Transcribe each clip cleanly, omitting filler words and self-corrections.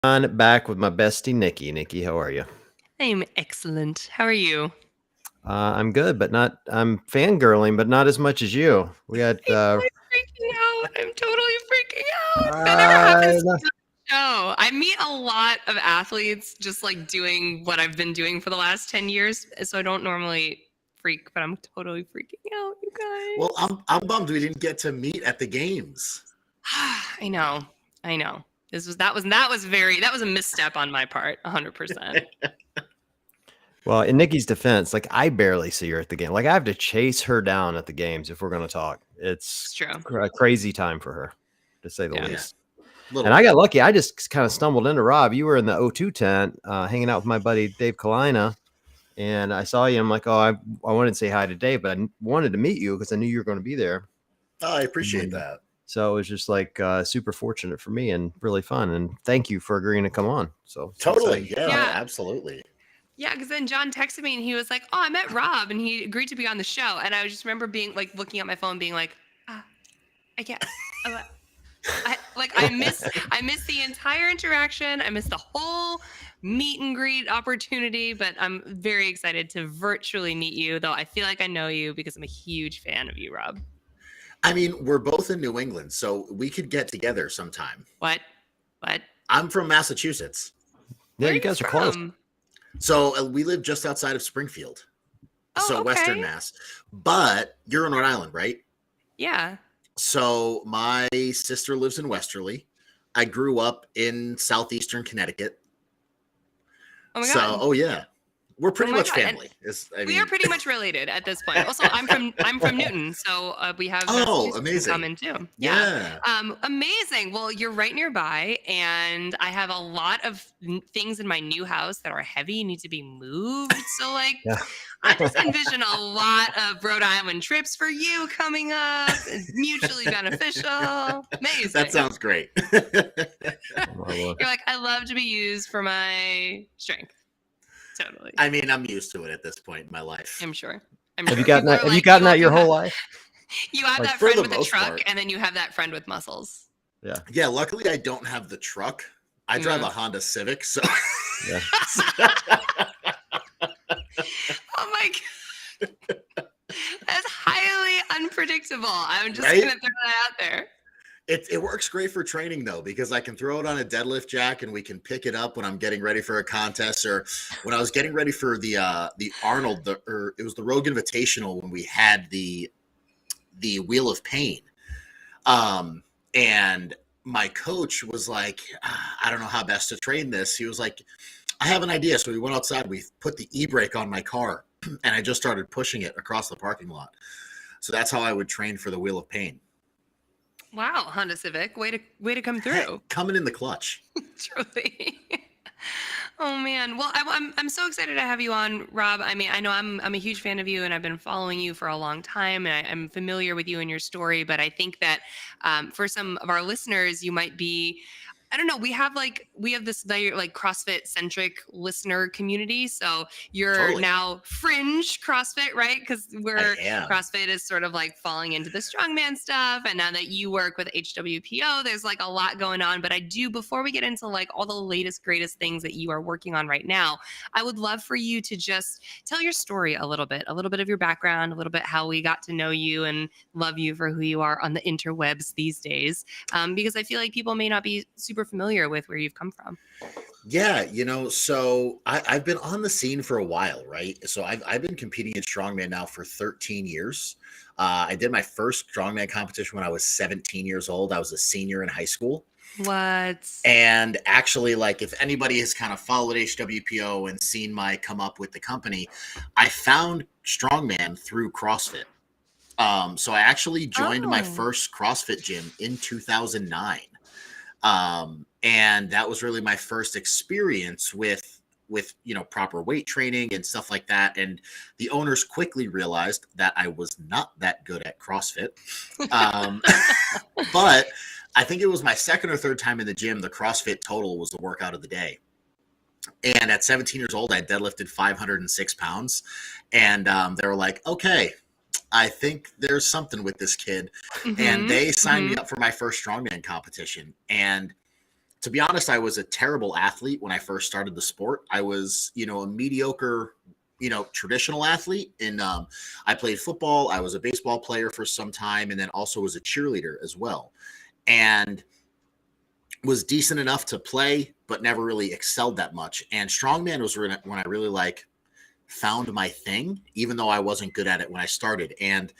On back with my bestie Nikki. Nikki, how are you? I'm excellent. How are you? I'm good, but not. I'm fangirling, but not as much as you. We had. I'm totally freaking out. I'm totally freaking out. That never Uh, happens to me on the show. I meet a lot of athletes just like doing what I've been doing for the last 10 years. So I don't normally freak, but I'm totally freaking out, you Well, guys. I'm bummed we didn't get to meet at the games. I know. I know. That was a misstep on my part, 100%. well, in Nikki's defense, like I barely see her at the game. Like I have to chase her down at the games if we're going to talk. It's It's true. a crazy time for her, to say the Yeah. Yeah, least. little And I got bit. lucky. I just kind of stumbled into Rob. You were in the O2 tent, hanging out with my buddy Dave Kalina, and I saw you. I'm like, oh, I wanted to say hi to Dave, but I wanted to meet you because I knew you were going to be there. Oh, I appreciate And that. so it was just like super fortunate for me and really fun. And thank you for agreeing to come on. So Totally. excited. Yeah, Yeah. absolutely. Yeah, because then John texted me and he was like, "Oh, I met Rob and he agreed to be on the show." And I just remember being like looking at my phone, being like, I can't. I missed the entire interaction. I missed the whole meet and greet opportunity, but I'm very excited to virtually meet you, though I feel like I know you because I'm a huge fan of you, Rob. I mean, we're both in New England, so we could get together sometime. What? What? I'm from Massachusetts, Yeah, Where are you you guys are close. from? so we live just outside of Springfield, Oh, so Western okay. Mass. But you're in Rhode Island, right? Yeah. So my sister lives in Westerly. I grew up in southeastern Connecticut. Oh my So, God. oh yeah, we're Oh pretty my much God. And family. we are pretty much related at this point. Also, I'm from Newton, so we have Oh, Massachusetts in amazing. common too. Yeah. Yeah. Amazing. Well, you're right nearby, and I have a lot of things in my new house that are heavy, need to be moved. So, like, Yeah. I just envision a lot of Rhode Island trips for you coming up. It's mutually beneficial. Amazing. That sounds great. You're like, I love to be used for my strength. Totally. I mean, I'm used to it at this point in my life. I'm sure. Have you gotten that? Have you gotten that your whole life? You have Like, that for friend the with a most truck, part. and then you have that friend with muscles. Yeah. Yeah, luckily I don't have the truck. I drive Mm. a Honda Civic, so Yeah. Oh my God. That's highly unpredictable. I'm just Right? going to throw that out there. it works great for training though, because I can throw it on a deadlift jack and we can pick it up when I'm getting ready for a contest, or when I was getting ready for the Arnold, or it was the Rogue Invitational when we had the Wheel of Pain. And my coach was like, I don't know how best to train this. He was like, I have an idea. So we went outside, we put the e-brake on my car, and I just started pushing it across the parking lot. So that's how I would train for the Wheel of Pain. Wow, Honda Civic, way to come through. Coming in the clutch. Truly. Oh man. Well, I'm so excited to have you on, Rob. I mean, I know I'm a huge fan of you, and I've been following you for a long time, and I'm familiar with you and your story. But I think that for some of our listeners, you might be. I don't know. We have this like CrossFit centric listener community. So you're Totally. now fringe CrossFit, right? Because I am. CrossFit is sort of like falling into the strongman stuff. And now that you work with HWPO, there's like a lot going on. But before we get into like all the latest, greatest things that you are working on right now, I would love for you to just tell your story a little bit of your background, a little bit how we got to know you and love you for who you are on the interwebs these days. Because I feel like people may not be super familiar with where you've come from. Yeah, so I've been on the scene for a while, right? So I've been competing in strongman now for 13 years. I did my first strongman competition when I was 17 years old. I was a senior in high school. What? And actually, like, if anybody has kind of followed HWPO and seen my come up with the company, I found strongman through CrossFit. So I actually joined my first CrossFit gym in 2009. And that was really my first experience with proper weight training and stuff like that. And the owners quickly realized that I was not that good at CrossFit. But I think it was my second or third time in the gym. The CrossFit total was the workout of the day. And at 17 years old, I deadlifted 506 pounds. And they were like, okay, I think there's something with this kid. And they signed me up for my first strongman competition. And to be honest, I was a terrible athlete when I first started the sport. I was, a mediocre, traditional athlete. And I played football. I was a baseball player for some time, and then also was a cheerleader as well. And was decent enough to play, but never really excelled that much. And strongman was when I really found my thing, even though I wasn't good at it when I started. And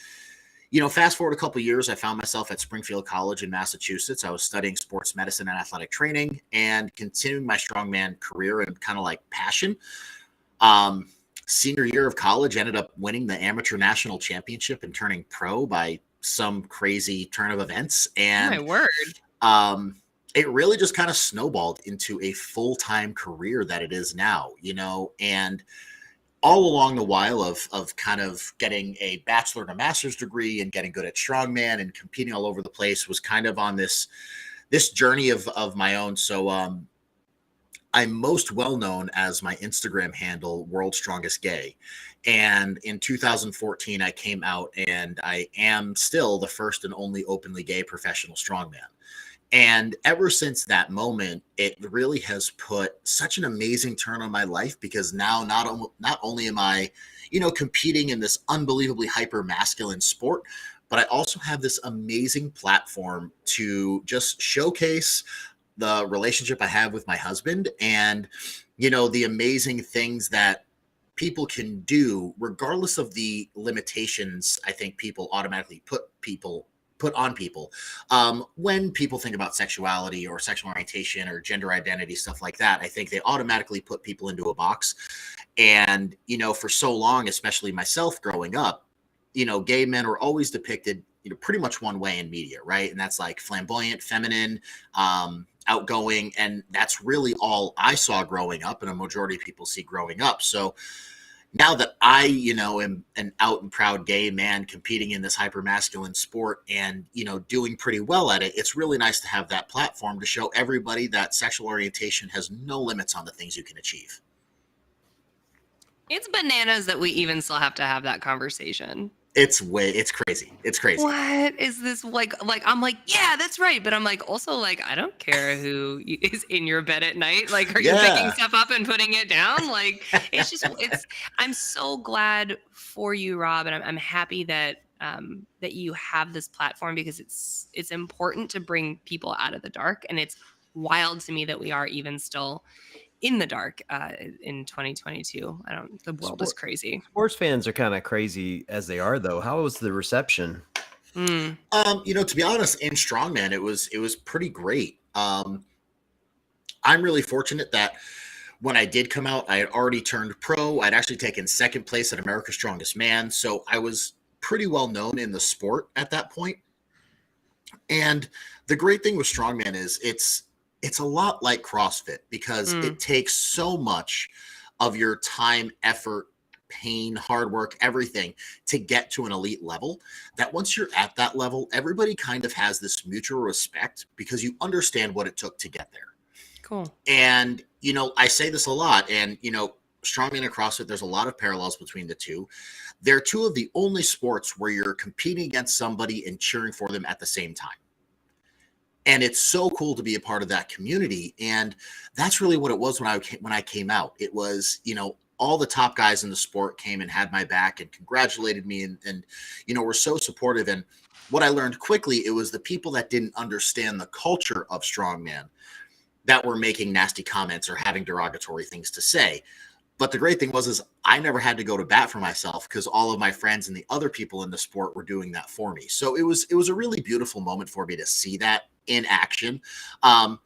fast forward a couple of years, I found myself at Springfield College in Massachusetts. I was studying sports medicine and athletic training and continuing my strongman career and kind of passion. Senior year of college, ended up winning the amateur national championship and turning pro by some crazy turn of events. And my word. It really just kind of snowballed into a full-time career that it is now, and all along the while of kind of getting a bachelor and a master's degree and getting good at strongman and competing all over the place was kind of on this journey of my own. So I'm most well known as my Instagram handle, World's Strongest Gay. And in 2014, I came out, and I am still the first and only openly gay professional strongman. And ever since that moment, it really has put such an amazing turn on my life, because now not only am I, competing in this unbelievably hyper masculine sport, but I also have this amazing platform to just showcase the relationship I have with my husband and, the amazing things that people can do regardless of the limitations I think people automatically put on people when people think about sexuality or sexual orientation or gender identity, stuff like that. I think they automatically put people into a box. And, for so long, especially myself growing up, gay men were always depicted, pretty much one way in media, right? And that's flamboyant, feminine, outgoing. And that's really all I saw growing up, and a majority of people see growing up. So now that I, am an out and proud gay man competing in this hyper masculine sport and, doing pretty well at it, it's really nice to have that platform to show everybody that sexual orientation has no limits on the things you can achieve. It's bananas that we even still have to have that conversation. It's crazy. It's crazy. What is this I'm yeah, that's right. But I'm also I don't care who is in your bed at night. Are you picking stuff up and putting it down? I'm so glad for you, Rob. And I'm happy that you have this platform, because it's important to bring people out of the dark. And it's wild to me that we are even still in the dark in 2022. The world is crazy. Sports fans are kind of crazy as they are, though. How was the reception? To be honest, in strongman, it was pretty great. I'm really fortunate that when I did come out, I had already turned pro. I'd actually taken second place at America's Strongest Man. So I was pretty well known in the sport at that point. And the great thing with strongman is it's a lot like CrossFit, because it takes so much of your time, effort, pain, hard work, everything to get to an elite level, that once you're at that level, everybody kind of has this mutual respect because you understand what it took to get there. Cool. And, I say this a lot, and, strongman and CrossFit, there's a lot of parallels between the two. They're two of the only sports where you're competing against somebody and cheering for them at the same time. And it's so cool to be a part of that community. And that's really what it was when I came out. It was, all the top guys in the sport came and had my back and congratulated me and were so supportive. And what I learned quickly, it was the people that didn't understand the culture of strongman that were making nasty comments or having derogatory things to say. But the great thing was I never had to go to bat for myself, because all of my friends and the other people in the sport were doing that for me. So it was a really beautiful moment for me to see that in action. I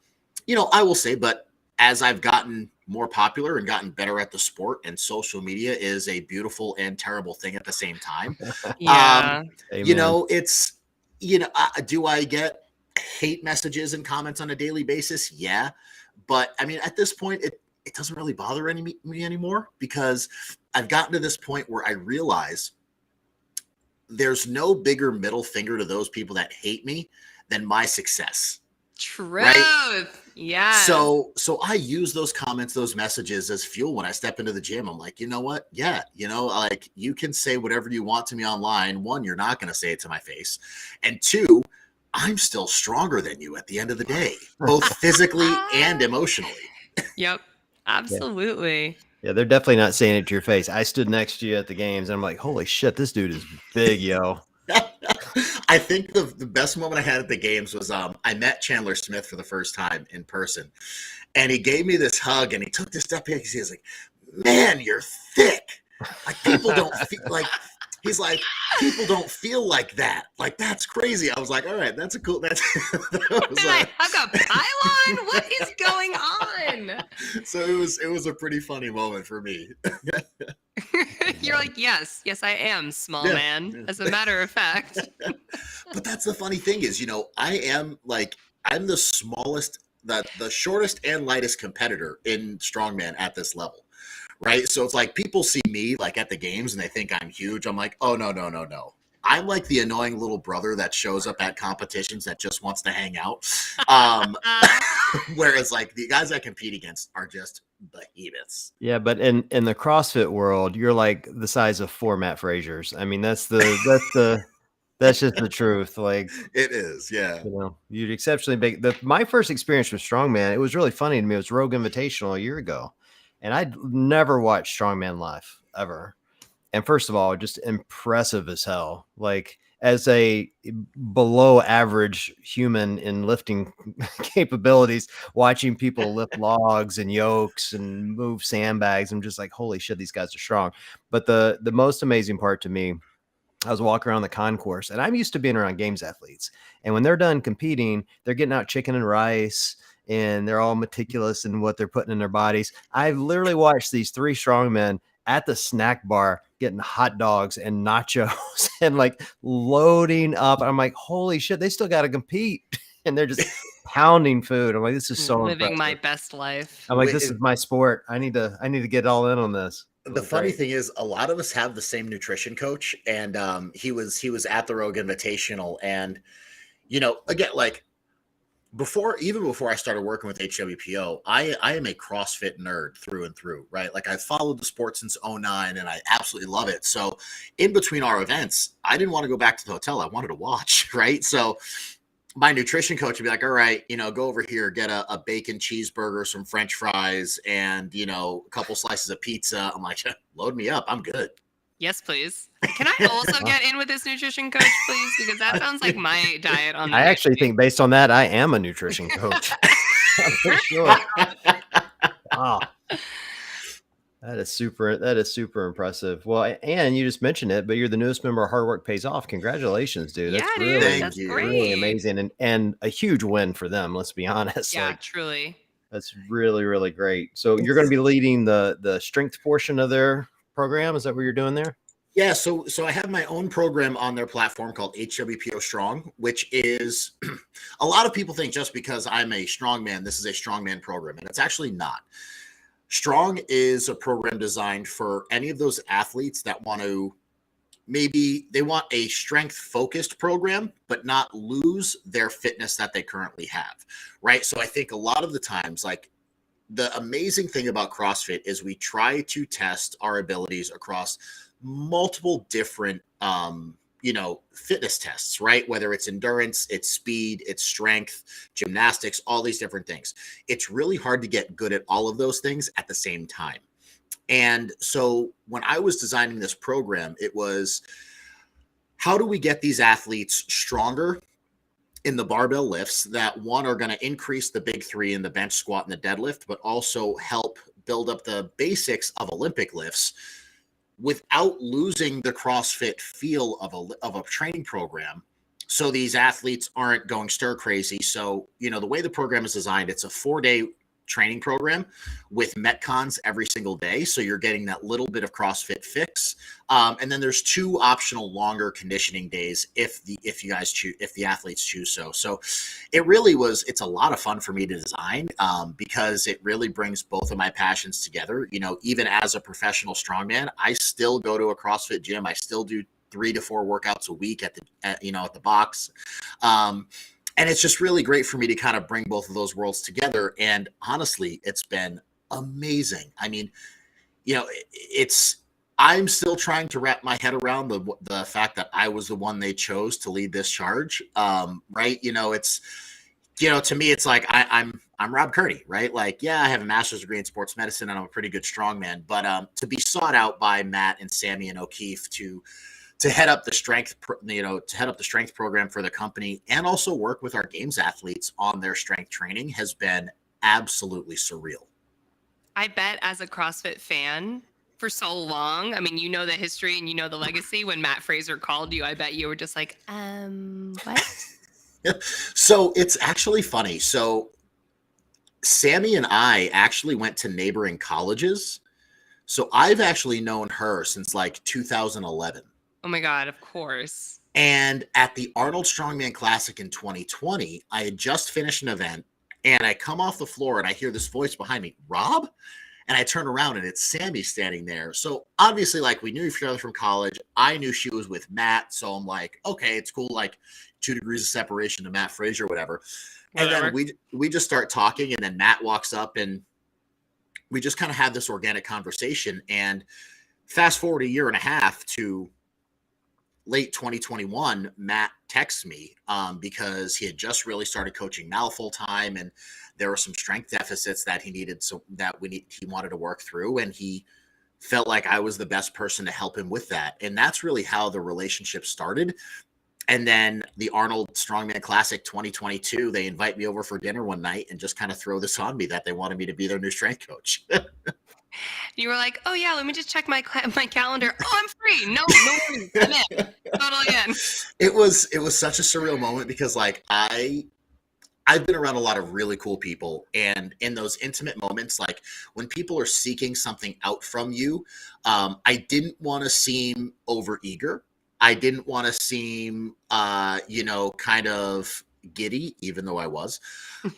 will say, but as I've gotten more popular and gotten better at the sport, and social media is a beautiful and terrible thing at the same time. Yeah. It's, do I get hate messages and comments on a daily basis? Yeah. But I mean, at this point, it doesn't really bother me anymore, because I've gotten to this point where I realize there's no bigger middle finger to those people that hate me than my success. Truth. Right? Yeah. So I use those comments, those messages as fuel when I step into the gym. I'm like, you know what? Yeah. You can say whatever you want to me online. One, you're not going to say it to my face. And two, I'm still stronger than you at the end of the day, both physically and emotionally. Yep. Absolutely. Yeah, they're definitely not saying it to your face. I stood next to you at the games, and I'm like, holy shit, this dude is big, yo. I think the best moment I had at the games was I met Chandler Smith for the first time in person, and he gave me this hug, and he took this step back. He was like, "Man, you're thick. Like people don't feel like." He's like, people don't feel like that. Like that's crazy. I was like, all right, that's a cool. That's that was, Did I hug a pylon? What is going on? so it was a pretty funny moment for me. You're like, yes, I am, small Yeah. man. As a matter of fact. But that's the funny thing is, you know, I'm the smallest, the shortest and lightest competitor in strongman at this level. Right. So it's like people see me like at the games and they think I'm huge. I'm like, oh, no. I'm like the annoying little brother that shows up at competitions that just wants to hang out. Whereas like the guys I compete against are just behemoths. Yeah, but in the CrossFit world, you're like the size of 4 Matt Frasers. I mean, that's just the truth. Like, It is. Yeah. you know, you're exceptionally big. My first experience with Strongman, it was really funny to me. It was Rogue Invitational a year ago, and I'd never watched Strongman live ever. And first of all, just impressive as hell. Like as a below average human in lifting capabilities, watching people lift logs and yokes and move sandbags, I'm just like, holy shit, these guys are strong. But the most amazing part to me, I was walking around the concourse, and I'm used to being around games athletes. And when they're done competing, they're getting out chicken and rice, and they're all meticulous in what they're putting in their bodies. I've literally watched these 3 strongmen at the snack bar getting hot dogs and nachos and like loading up. I'm like, holy shit, they still got to compete. And they're just pounding food. I'm like, this is so living impressive. my best life. I'm like, this is my sport. I need to get all in on this. The funny thing is, a lot of us have the same nutrition coach, and he was at the Rogue Invitational, and you know, again, like even before I started working with HWPO, I am a CrossFit nerd through and through, right? Like I followed the sport since 09 and I absolutely love it. So in between our events, I didn't want to go back to the hotel. I wanted to watch, right? So my nutrition coach would be like, all right, you know, go over here, get a bacon cheeseburger, some French fries, and, you know, a couple slices of pizza. I'm like, load me up. I'm good. Yes, please. Can I also get in with this nutrition coach, please? Because that sounds like my diet on the I actually think based on that, I am a nutrition coach. For sure. Wow. That is super impressive. Well, and you just mentioned it, but you're the newest member of Hard Work Pays Off. Congratulations, dude. Yeah, That's dude, really, that's you. great. really amazing and a huge win for them, let's be honest. Yeah, Like, truly. that's really, really great. So you're going to be leading the strength portion of their program. Is that what you're doing there? Yeah, so I have my own program on their platform called HWPO Strong, which is a lot of people think just because I'm a strongman, this is a strongman program, and it's actually not. Strong is a program designed for any of those athletes that want to maybe they want a strength focused program, but not lose their fitness that they currently have, right? So I think a lot of the times, like the amazing thing about CrossFit is we try to test our abilities across multiple different you know, fitness tests, right? Whether it's endurance, it's speed, it's strength, gymnastics, all these different things. It's really hard to get good at all of those things at the same time. And so when I was designing this program, it was how do we get these athletes stronger in the barbell lifts that one are going to increase the big 3 in the bench squat and the deadlift, but also help build up the basics of Olympic lifts without losing the CrossFit feel of a training program. So these athletes aren't going stir crazy. So, you know, the way the program is designed, it's a 4-day training program with Metcons every single day. So you're getting that little bit of CrossFit fix. And then there's 2 optional longer conditioning days if the athletes choose so. So it's a lot of fun for me to design because it really brings both of my passions together. You know, even as a professional strongman, I still go to a CrossFit gym. I still do 3 to 4 workouts a week at the box. And it's just really great for me to kind of bring both of those worlds together. And honestly, it's been amazing. I mean, you know, it's I'm still trying to wrap my head around the fact that I was the one they chose to lead this charge. Right? It's to me, it's like I'm Rob Kearney, right? Like, yeah, I have a master's degree in sports medicine and I'm a pretty good strongman, but to be sought out by Matt and Sammy and O'Keefe to head up the strength, to head up the strength program for the company and also work with our games athletes on their strength training has been absolutely surreal. I bet as a CrossFit fan for so long, I mean, you know the history and you know the legacy. When Matt Fraser called you, I bet you were just like, what? So it's actually funny. So Sammy and I actually went to neighboring colleges. So I've actually known her since like 2011. Oh my God, of course. And at the Arnold Strongman Classic in 2020, I had just finished an event and I come off the floor and I hear this voice behind me, Rob? And I turn around and it's Sammy standing there. So obviously, like, we knew each other from college. I knew she was with Matt. So I'm like, okay, it's cool. Like 2 degrees of separation to Matt Fraser, whatever. And then we just start talking and then Matt walks up and we just kind of had this organic conversation. And fast forward a year and a half to late 2021, Matt texts me because he had just really started coaching Mal full time, and there were some strength deficits that he needed, he wanted to work through, and he felt like I was the best person to help him with that, and that's really how the relationship started. And then the Arnold Strongman Classic 2022, they invite me over for dinner one night and just kind of throw this on me that they wanted me to be their new strength coach. You were like, oh yeah, let me just check my calendar. Oh, I'm free. No worries. I'm in. Totally in. It was such a surreal moment because like I've been around a lot of really cool people, and in those intimate moments, like when people are seeking something out from you, I didn't want to seem overeager. I didn't want to seem, kind of giddy, even though I was.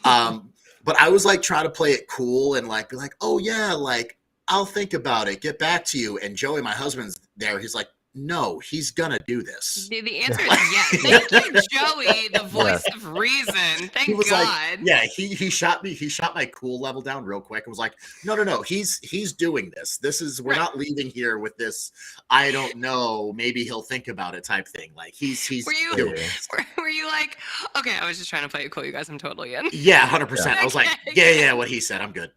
But I was like trying to play it cool and like be like, oh yeah, like I'll think about it, get back to you. And Joey, my husband's there. He's like, no, he's gonna do this. The answer is yes. Thank you, Joey, the voice of reason. Thank God. Like, yeah, he shot me. He shot my cool level down real quick and was like, no, he's doing this. We're not leaving here with this. I don't know. Maybe he'll think about it type thing. Like he's doing this. Were you like, okay, I was just trying to play it cool, you guys. I'm totally in. Yeah, 100%. I was like, yeah, what he said. I'm good.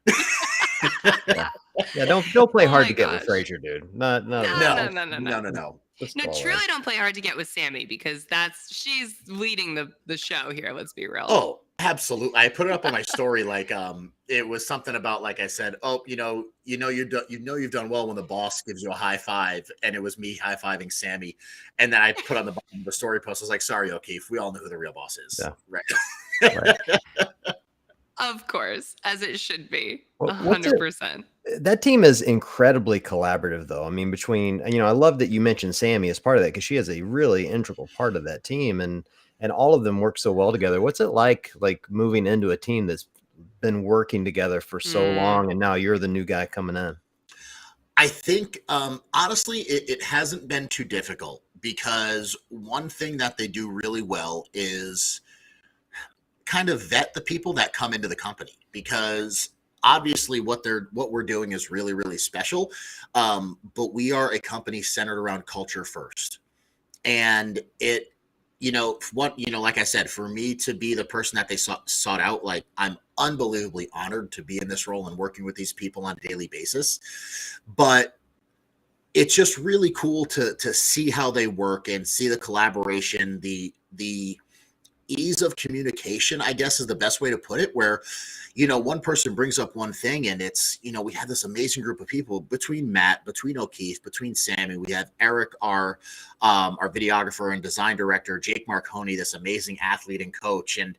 Yeah, don't play hard to get with Fraser, dude. No. No. Truly don't play hard to get with Sammy because she's leading the show here. Let's be real. Oh, absolutely. I put it up on my story. Like, it was something about, like I said, oh, you've done well when the boss gives you a high five, and it was me high fiving Sammy. And then I put on the bottom of the story post. I was like, sorry, O'Keefe, we all know who the real boss is. Yeah. Right. Of course, as it should be. 100%. That team is incredibly collaborative, though. I mean, between, I love that you mentioned Sammy as part of that because she is a really integral part of that team, and all of them work so well together. What's it like moving into a team that's been working together for so long, and now you're the new guy coming in? I think, honestly, it hasn't been too difficult because one thing that they do really well is kind of vet the people that come into the company, because obviously what we're doing is really, really special. But we are a company centered around culture first. And it, like I said, for me to be the person that they sought out, like I'm unbelievably honored to be in this role and working with these people on a daily basis. But it's just really cool to see how they work and see the collaboration, the ease of communication, I guess, is the best way to put it, where, one person brings up one thing and it's, we have this amazing group of people between Matt, between O'Keefe, between Sammy, we have Eric, our videographer and design director, Jake Marconi, this amazing athlete and coach. And,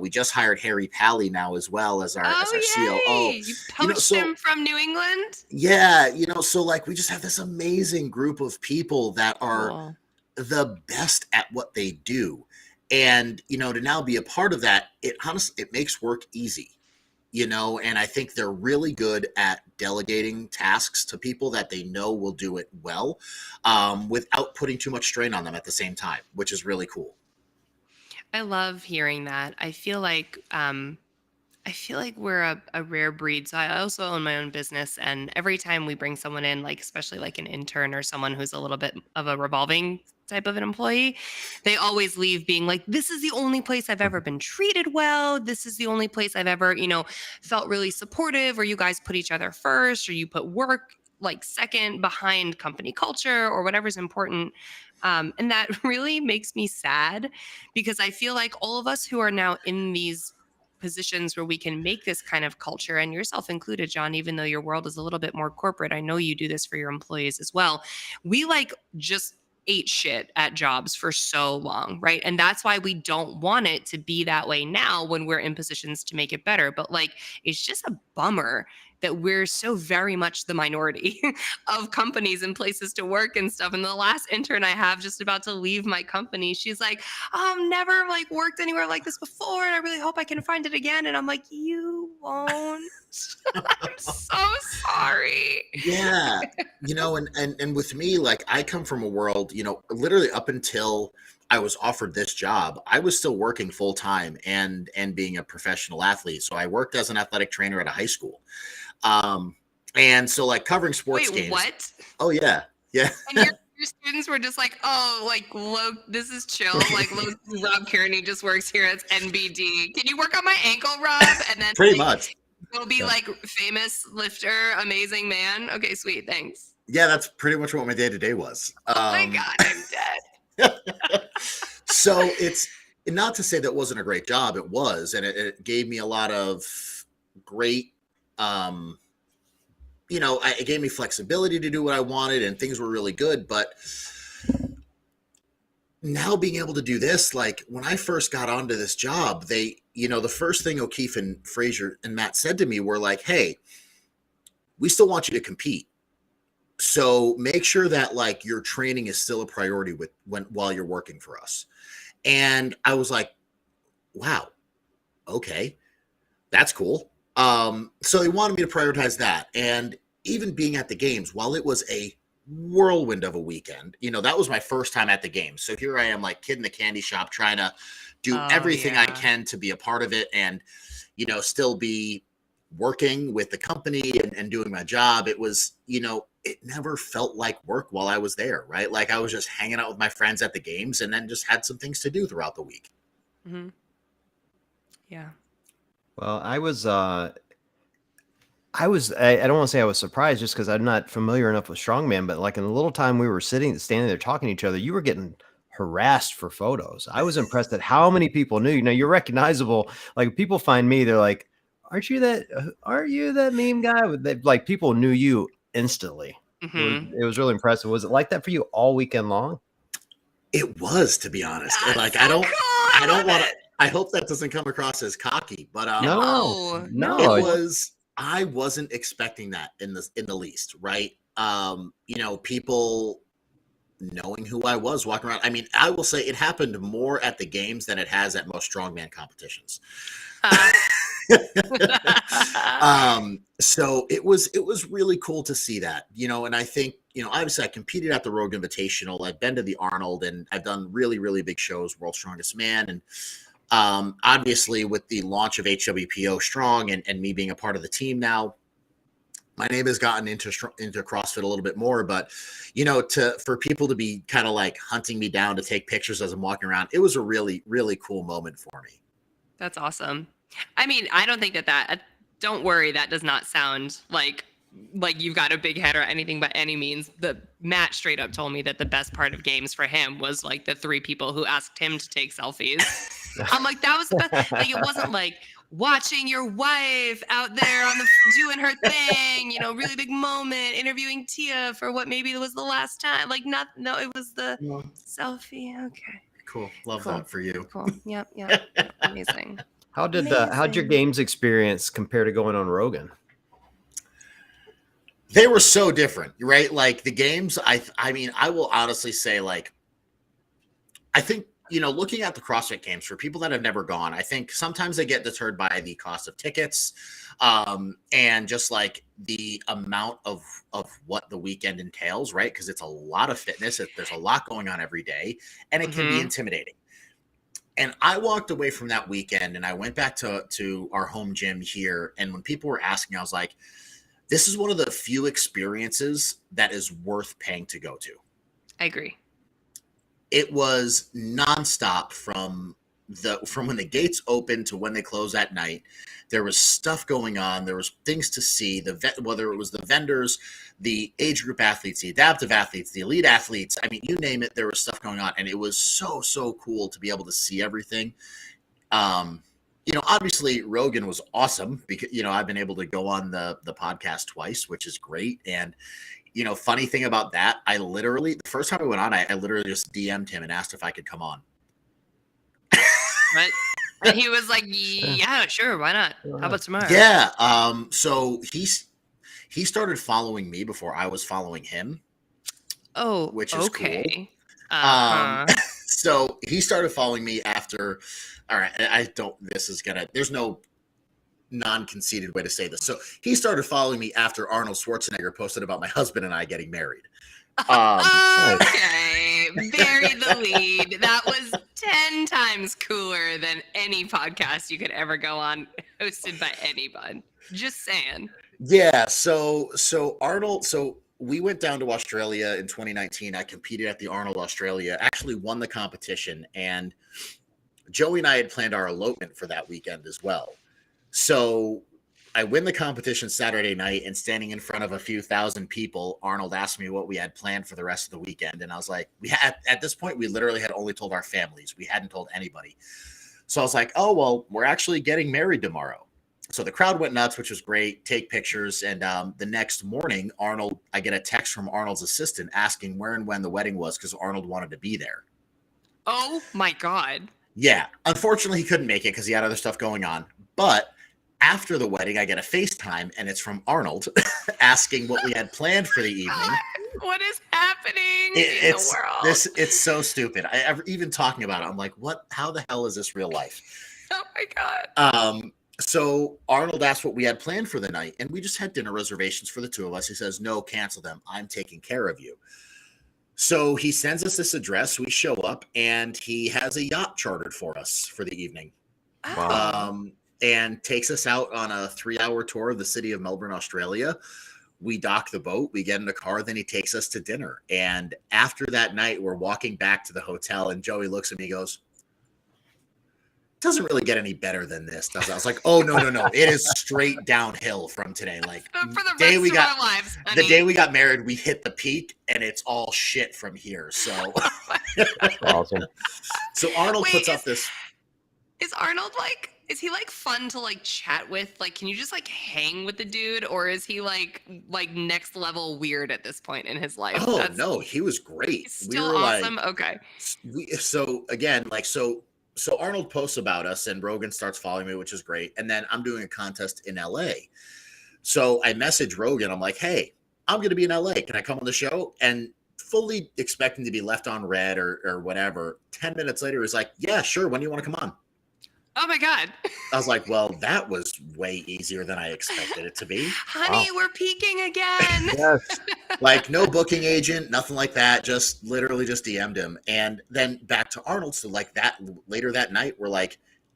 we just hired Harry Pally now as well as our COO. You poached him from New England? Yeah. So like, we just have this amazing group of people that are the best at what they do. And, to now be a part of that, it makes work easy, and I think they're really good at delegating tasks to people that they know will do it well, without putting too much strain on them at the same time, which is really cool. I love hearing that. I feel like I feel like we're a rare breed. So I also own my own business. And every time we bring someone in, like, especially like an intern or someone who's a little bit of a revolving type of an employee, they always leave being like, this is the only place I've ever been treated well. This is the only place I've ever, felt really supportive, or you guys put each other first, or you put work like second behind company culture or whatever's important. And that really makes me sad because I feel like all of us who are now in these positions where we can make this kind of culture, and yourself included, John, even though your world is a little bit more corporate, I know you do this for your employees as well. We like just ate shit at jobs for so long, right? And that's why we don't want it to be that way now when we're in positions to make it better. But like, it's just a bummer that we're so very much the minority of companies and places to work and stuff. And the last intern I have just about to leave my company, she's like, never like worked anywhere like this before, and I really hope I can find it again. And I'm like, you won't. I'm so sorry. Yeah. And with me, like, I come from a world, literally up until I was offered this job, I was still working full time and being a professional athlete. So I worked as an athletic trainer at a high school. And so like covering sports Wait, games. what? Oh yeah. Yeah. And your students were just like, oh, like, this is chill. Like, Rob Kearney just works here at NBD. Can you work on my ankle, Rob? And then Pretty much. Go be like famous lifter, amazing man. Okay, sweet, thanks. Yeah, that's pretty much what my day-to-day was. Oh my God, I'm dead. So it's not to say that wasn't a great job. It was, and it gave me a lot of great, it gave me flexibility to do what I wanted, and things were really good. But now being able to do this, like when I first got onto this job, the first thing O'Keefe and Frazier and Matt said to me were like, hey, we still want you to compete. So make sure that like your training is still a priority while you're working for us. And I was like, wow, okay, that's cool. So they wanted me to prioritize that. And even being at the games, while it was a whirlwind of a weekend, that was my first time at the games. So here I am, like kid in the candy shop, trying to do everything I can to be a part of it and, still be working with the company and doing my job. It was, it never felt like work while I was there, right? Like I was just hanging out with my friends at the games and then just had some things to do throughout the week. Mm-hmm. Yeah. Well, I don't want to say I was surprised just because I'm not familiar enough with Strongman, but like in the little time we were standing there talking to each other, you were getting harassed for photos. I was impressed at how many people knew you. You're recognizable. Like people find me, they're like, aren't you that meme guy? Like people knew you instantly. Mm-hmm. It was really impressive. Was it like that for you all weekend long? It was, to be honest. That's like so I don't want to. it. I hope that doesn't come across as cocky, but No. it was. I wasn't expecting that in the least, right? People knowing who I was walking around. I mean, I will say it happened more at the games than it has at most strongman competitions. So it was really cool to see that, and I think, obviously I competed at the Rogue Invitational. I've been to the Arnold and I've done really, really big shows, World's Strongest Man. And obviously with the launch of HWPO Strong and me being a part of the team now, my name has gotten into CrossFit a little bit more, but for people to be kind of like hunting me down to take pictures as I'm walking around, it was a really, really cool moment for me. That's awesome. I mean, I don't think that don't worry, that does not sound like you've got a big head or anything by any means. Matt straight up told me that the best part of games for him was like the 3 people who asked him to take selfies. I'm like, that was the best. Like, it wasn't like watching your wife out there doing her thing, really big moment, interviewing Tia for what maybe was the last time. Like, no, it was the selfie. Okay. Cool. Love that for you. Cool. Yep. Amazing. How'd your games experience compare to going on Rogan? They were so different, right? Like the games, I mean, I will honestly say, like, I think, looking at the CrossFit games for people that have never gone, I think sometimes they get deterred by the cost of tickets, and just like the amount of what the weekend entails, right? Because it's a lot of fitness. There's a lot going on every day, and it can be intimidating. And I walked away from that weekend and I went back to our home gym here. And when people were asking, I was like, this is one of the few experiences that is worth paying to go to. I agree. It was nonstop from when the gates opened to when they close at night. There was stuff going on. There was things to see. Whether it was the vendors, the age group athletes, the adaptive athletes, the elite athletes. I mean, you name it. There was stuff going on, and it was so cool to be able to see everything. Obviously Rogan was awesome because I've been able to go on the podcast twice, which is great. And funny thing about that, the first time I went on, I literally just DM'd him and asked if I could come on. Right. And he was like, yeah, sure. Why not? How about tomorrow? Yeah. So he started following me before I was following him. Oh, which is okay. Cool. So he started following me after, all right, there's no non-conceited way to say this. So he started following me after Arnold Schwarzenegger posted about my husband and I getting married. Okay, bury the lead. That was 10 times cooler than any podcast you could ever go on hosted by anyone. Just saying. Yeah, so Arnold, we went down to Australia in 2019. I competed at the Arnold Australia, actually won the competition, and Joey and I had planned our elopement for that weekend as well. So I win the competition Saturday night, and standing in front of a few thousand people, Arnold asked me what we had planned for the rest of the weekend. And I was like, at this point, we literally had only told our families. We hadn't told anybody. So I was like, oh, well, we're actually getting married tomorrow. So the crowd went nuts, which was great. Take pictures. And the next morning, I get a text from Arnold's assistant asking where and when the wedding was because Arnold wanted to be there. Oh, my God. Yeah. Unfortunately, he couldn't make it because he had other stuff going on. But after the wedding, I get a FaceTime, and it's from Arnold asking what we had planned for the evening. What is happening in the world? It's so stupid. Even talking about it, I'm like, what? How the hell is this real life? Oh, my God. So Arnold asked what we had planned for the night, and we just had dinner reservations for the two of us. He says, no, cancel them. I'm taking care of you. So he sends us this address. We show up, and he has a yacht chartered for us for the evening. Wow. And takes us out on a 3-hour tour of the city of Melbourne, Australia. We dock the boat, we get in the car, then he takes us to dinner. And after that night, we're walking back to the hotel, and Joey looks at me and goes, doesn't really get any better than this, does it? I was like, oh, no. It is straight downhill from today. Like for the rest of our lives, honey. The day we got married, we hit the peak, and it's all shit from here. So Awesome. So Arnold puts up this. Is Arnold is he fun to chat with? Can you just hang with the dude, or is he like next level weird at this point in his life? Oh, no, he was great. He's still awesome. Okay. So Arnold posts about us, and Rogan starts following me, which is great. And then I'm doing a contest in LA. So I message Rogan. I'm like, hey, I'm going to be in LA. Can I come on the show? And fully expecting to be left on red or whatever. 10 minutes later, he's like, yeah, sure. When do you want to come on? Oh, my God. I was like, well, that was way easier than I expected it to be. Honey, we're peaking again. Yes. No booking agent, nothing like that. Just literally just DM'd him. And then back to Arnold. So later that night, we're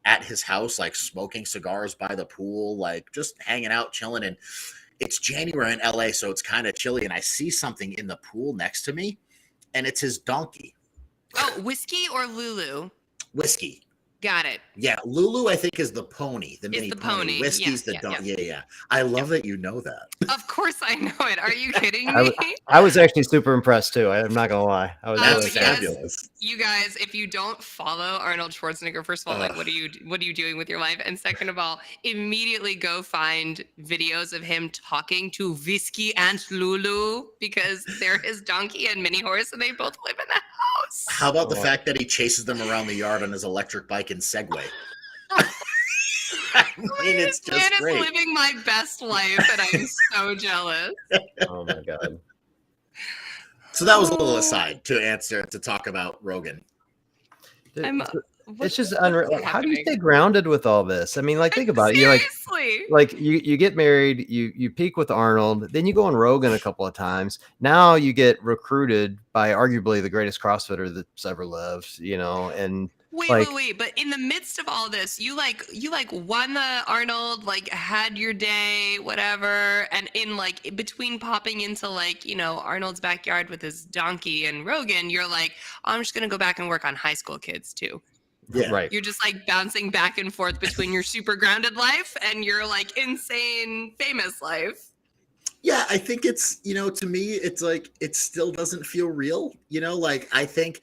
at his house, smoking cigars by the pool, just hanging out, chilling. And it's January in LA, so it's kind of chilly. And I see something in the pool next to me, and it's his donkey. Oh, whiskey or Lulu? Whiskey. Got it. Yeah, Lulu, I think, is the pony, the mini pony. Whiskey's the donkey. Yeah. I love that you know that. Of course I know it. Are you kidding me? I was actually super impressed too. I'm not gonna lie. I was That's fabulous. You guys, if you don't follow Arnold Schwarzenegger, first of all, what are you doing with your life? And second of all, immediately go find videos of him talking to Whiskey and Lulu, because they're his donkey and mini horse, and they both live in the house. How about the fact that he chases them around the yard on his electric bike and Segway? I mean, it's just great. Man is living my best life, and I'm so jealous. Oh my God. So that was a little aside to talk about Rogan. It's just unreal. How do you stay grounded with all this? I mean, think about it. You get married, you peak with Arnold, then you go on Rogan a couple of times. Now you get recruited by arguably the greatest CrossFitter that's ever lived, and Wait. But in the midst of all this, you won the Arnold, like had your day, whatever. And in like between popping into like, Arnold's backyard with his donkey and Rogan, you're like, oh, I'm just going to go back and work on high school kids too. Yeah. Right. You're just like bouncing back and forth between your super grounded life and your like insane famous life. Yeah, I think it's, to me, it's like, it still doesn't feel real. Like I think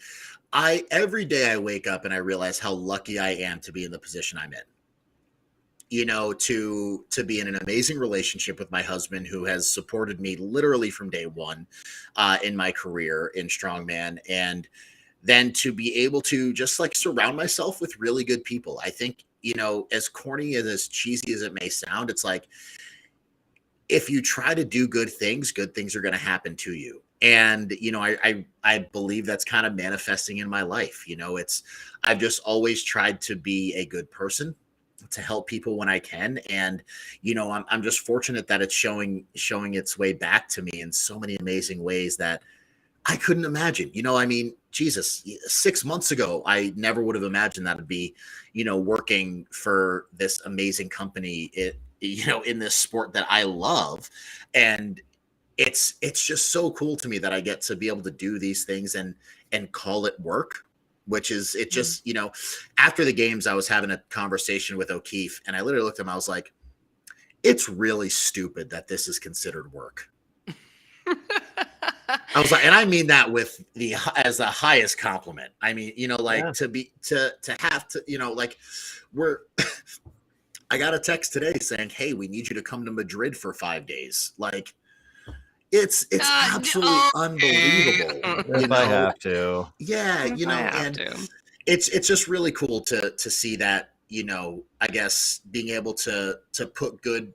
every day I wake up and I realize how lucky I am to be in the position I'm in. To be in an amazing relationship with my husband, who has supported me literally from day one in my career in Strongman, and then to be able to just like surround myself with really good people. I think, as corny and as cheesy as it may sound, it's like, if you try to do good things are going to happen to you. And, I believe that's kind of manifesting in my life. I've just always tried to be a good person, to help people when I can. And, I'm just fortunate that it's showing its way back to me in so many amazing ways that I couldn't imagine. Jesus, 6 months ago, I never would have imagined that I'd be, working for this amazing company, in this sport that I love. And it's just so cool to me that I get to be able to do these things and call it work, which is, it just, after the games, I was having a conversation with O'Keefe, and I literally looked at him, I was like, it's really stupid that this is considered work. I was like, and I mean that as the highest compliment. I mean, to have to, like I got a text today saying, hey, we need you to come to Madrid for 5 days. Like, it's absolutely unbelievable. If I have to. Yeah, it's just really cool to see that, I guess being able to put good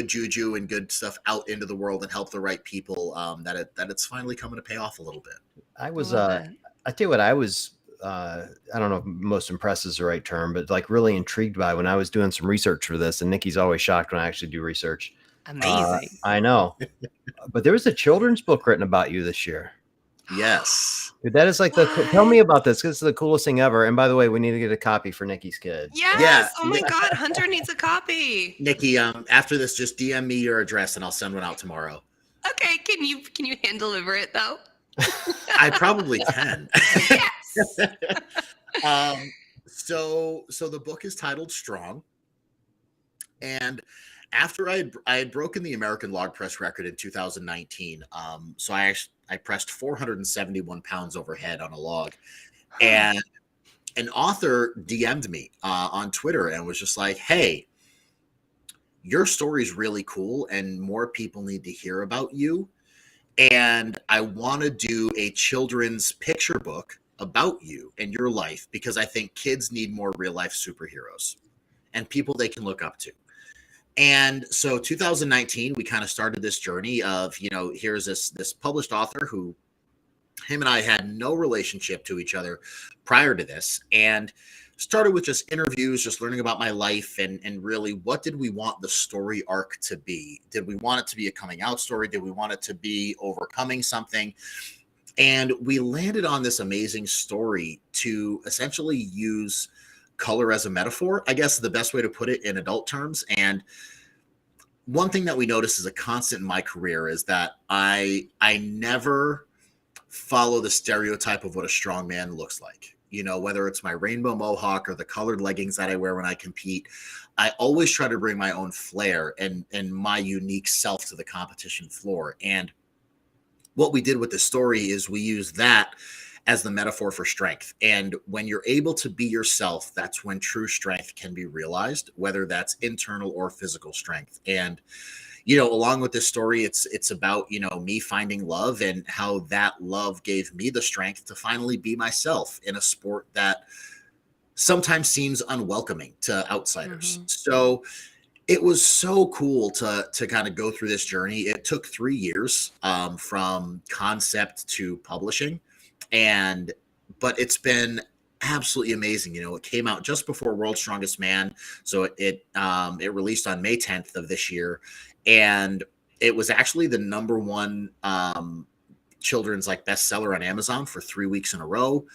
juju and good stuff out into the world and help the right people, that it's finally coming to pay off a little bit. I tell you what, I was, I don't know if most impressed is the right term, but like really intrigued by when I was doing some research for this, and Nikki's always shocked when I actually do research. Amazing. I know, but there was a children's book written about you this year. Yes. Dude, that is like tell me about this, because it's the coolest thing ever. And by the way, we need to get a copy for Nikki's kid. Yes. Yeah. Oh my God. Hunter needs a copy. Nikki, after this, just DM me your address and I'll send one out tomorrow. Okay. Can you hand deliver it though? I probably can. Yes. So the book is titled Strong. And after I had broken the American log press record in 2019, so I pressed 471 pounds overhead on a log, and an author DM'd me on Twitter and was just like, hey, your story's really cool and more people need to hear about you. And I want to do a children's picture book about you and your life, because I think kids need more real life superheroes and people they can look up to. And so 2019, we kind of started this journey of, here's this published author who him and I had no relationship to each other prior to this, and started with just interviews, just learning about my life and really what did we want the story arc to be? Did we want it to be a coming out story? Did we want it to be overcoming something? And we landed on this amazing story to essentially use color as a metaphor, I guess the best way to put it in adult terms. And one thing that we noticed as a constant in my career is that I never follow the stereotype of what a strong man looks like. Whether it's my rainbow mohawk or the colored leggings that I wear when I compete, I always try to bring my own flair and my unique self to the competition floor. And what we did with the story is we used that as the metaphor for strength. And when you're able to be yourself, that's when true strength can be realized, whether that's internal or physical strength. And, along with this story, it's about, me finding love and how that love gave me the strength to finally be myself in a sport that sometimes seems unwelcoming to outsiders. Mm-hmm. So it was so cool to kind of go through this journey. It took 3 years from concept to publishing. But it's been absolutely amazing. It came out just before World's Strongest Man. So it released on May 10th of this year. And it was actually the #1 children's bestseller on Amazon for 3 weeks in a row.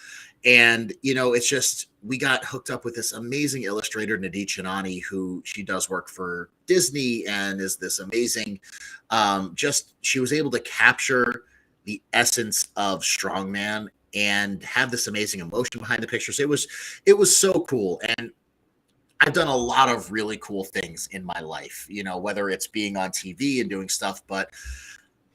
And, you know, it's just, we got hooked up with this amazing illustrator, Nadine Chinani, who she does work for Disney and is this amazing, she was able to capture the essence of Strongman and have this amazing emotion behind the pictures. It was so cool. And I've done a lot of really cool things in my life, you know, whether it's being on TV and doing stuff, but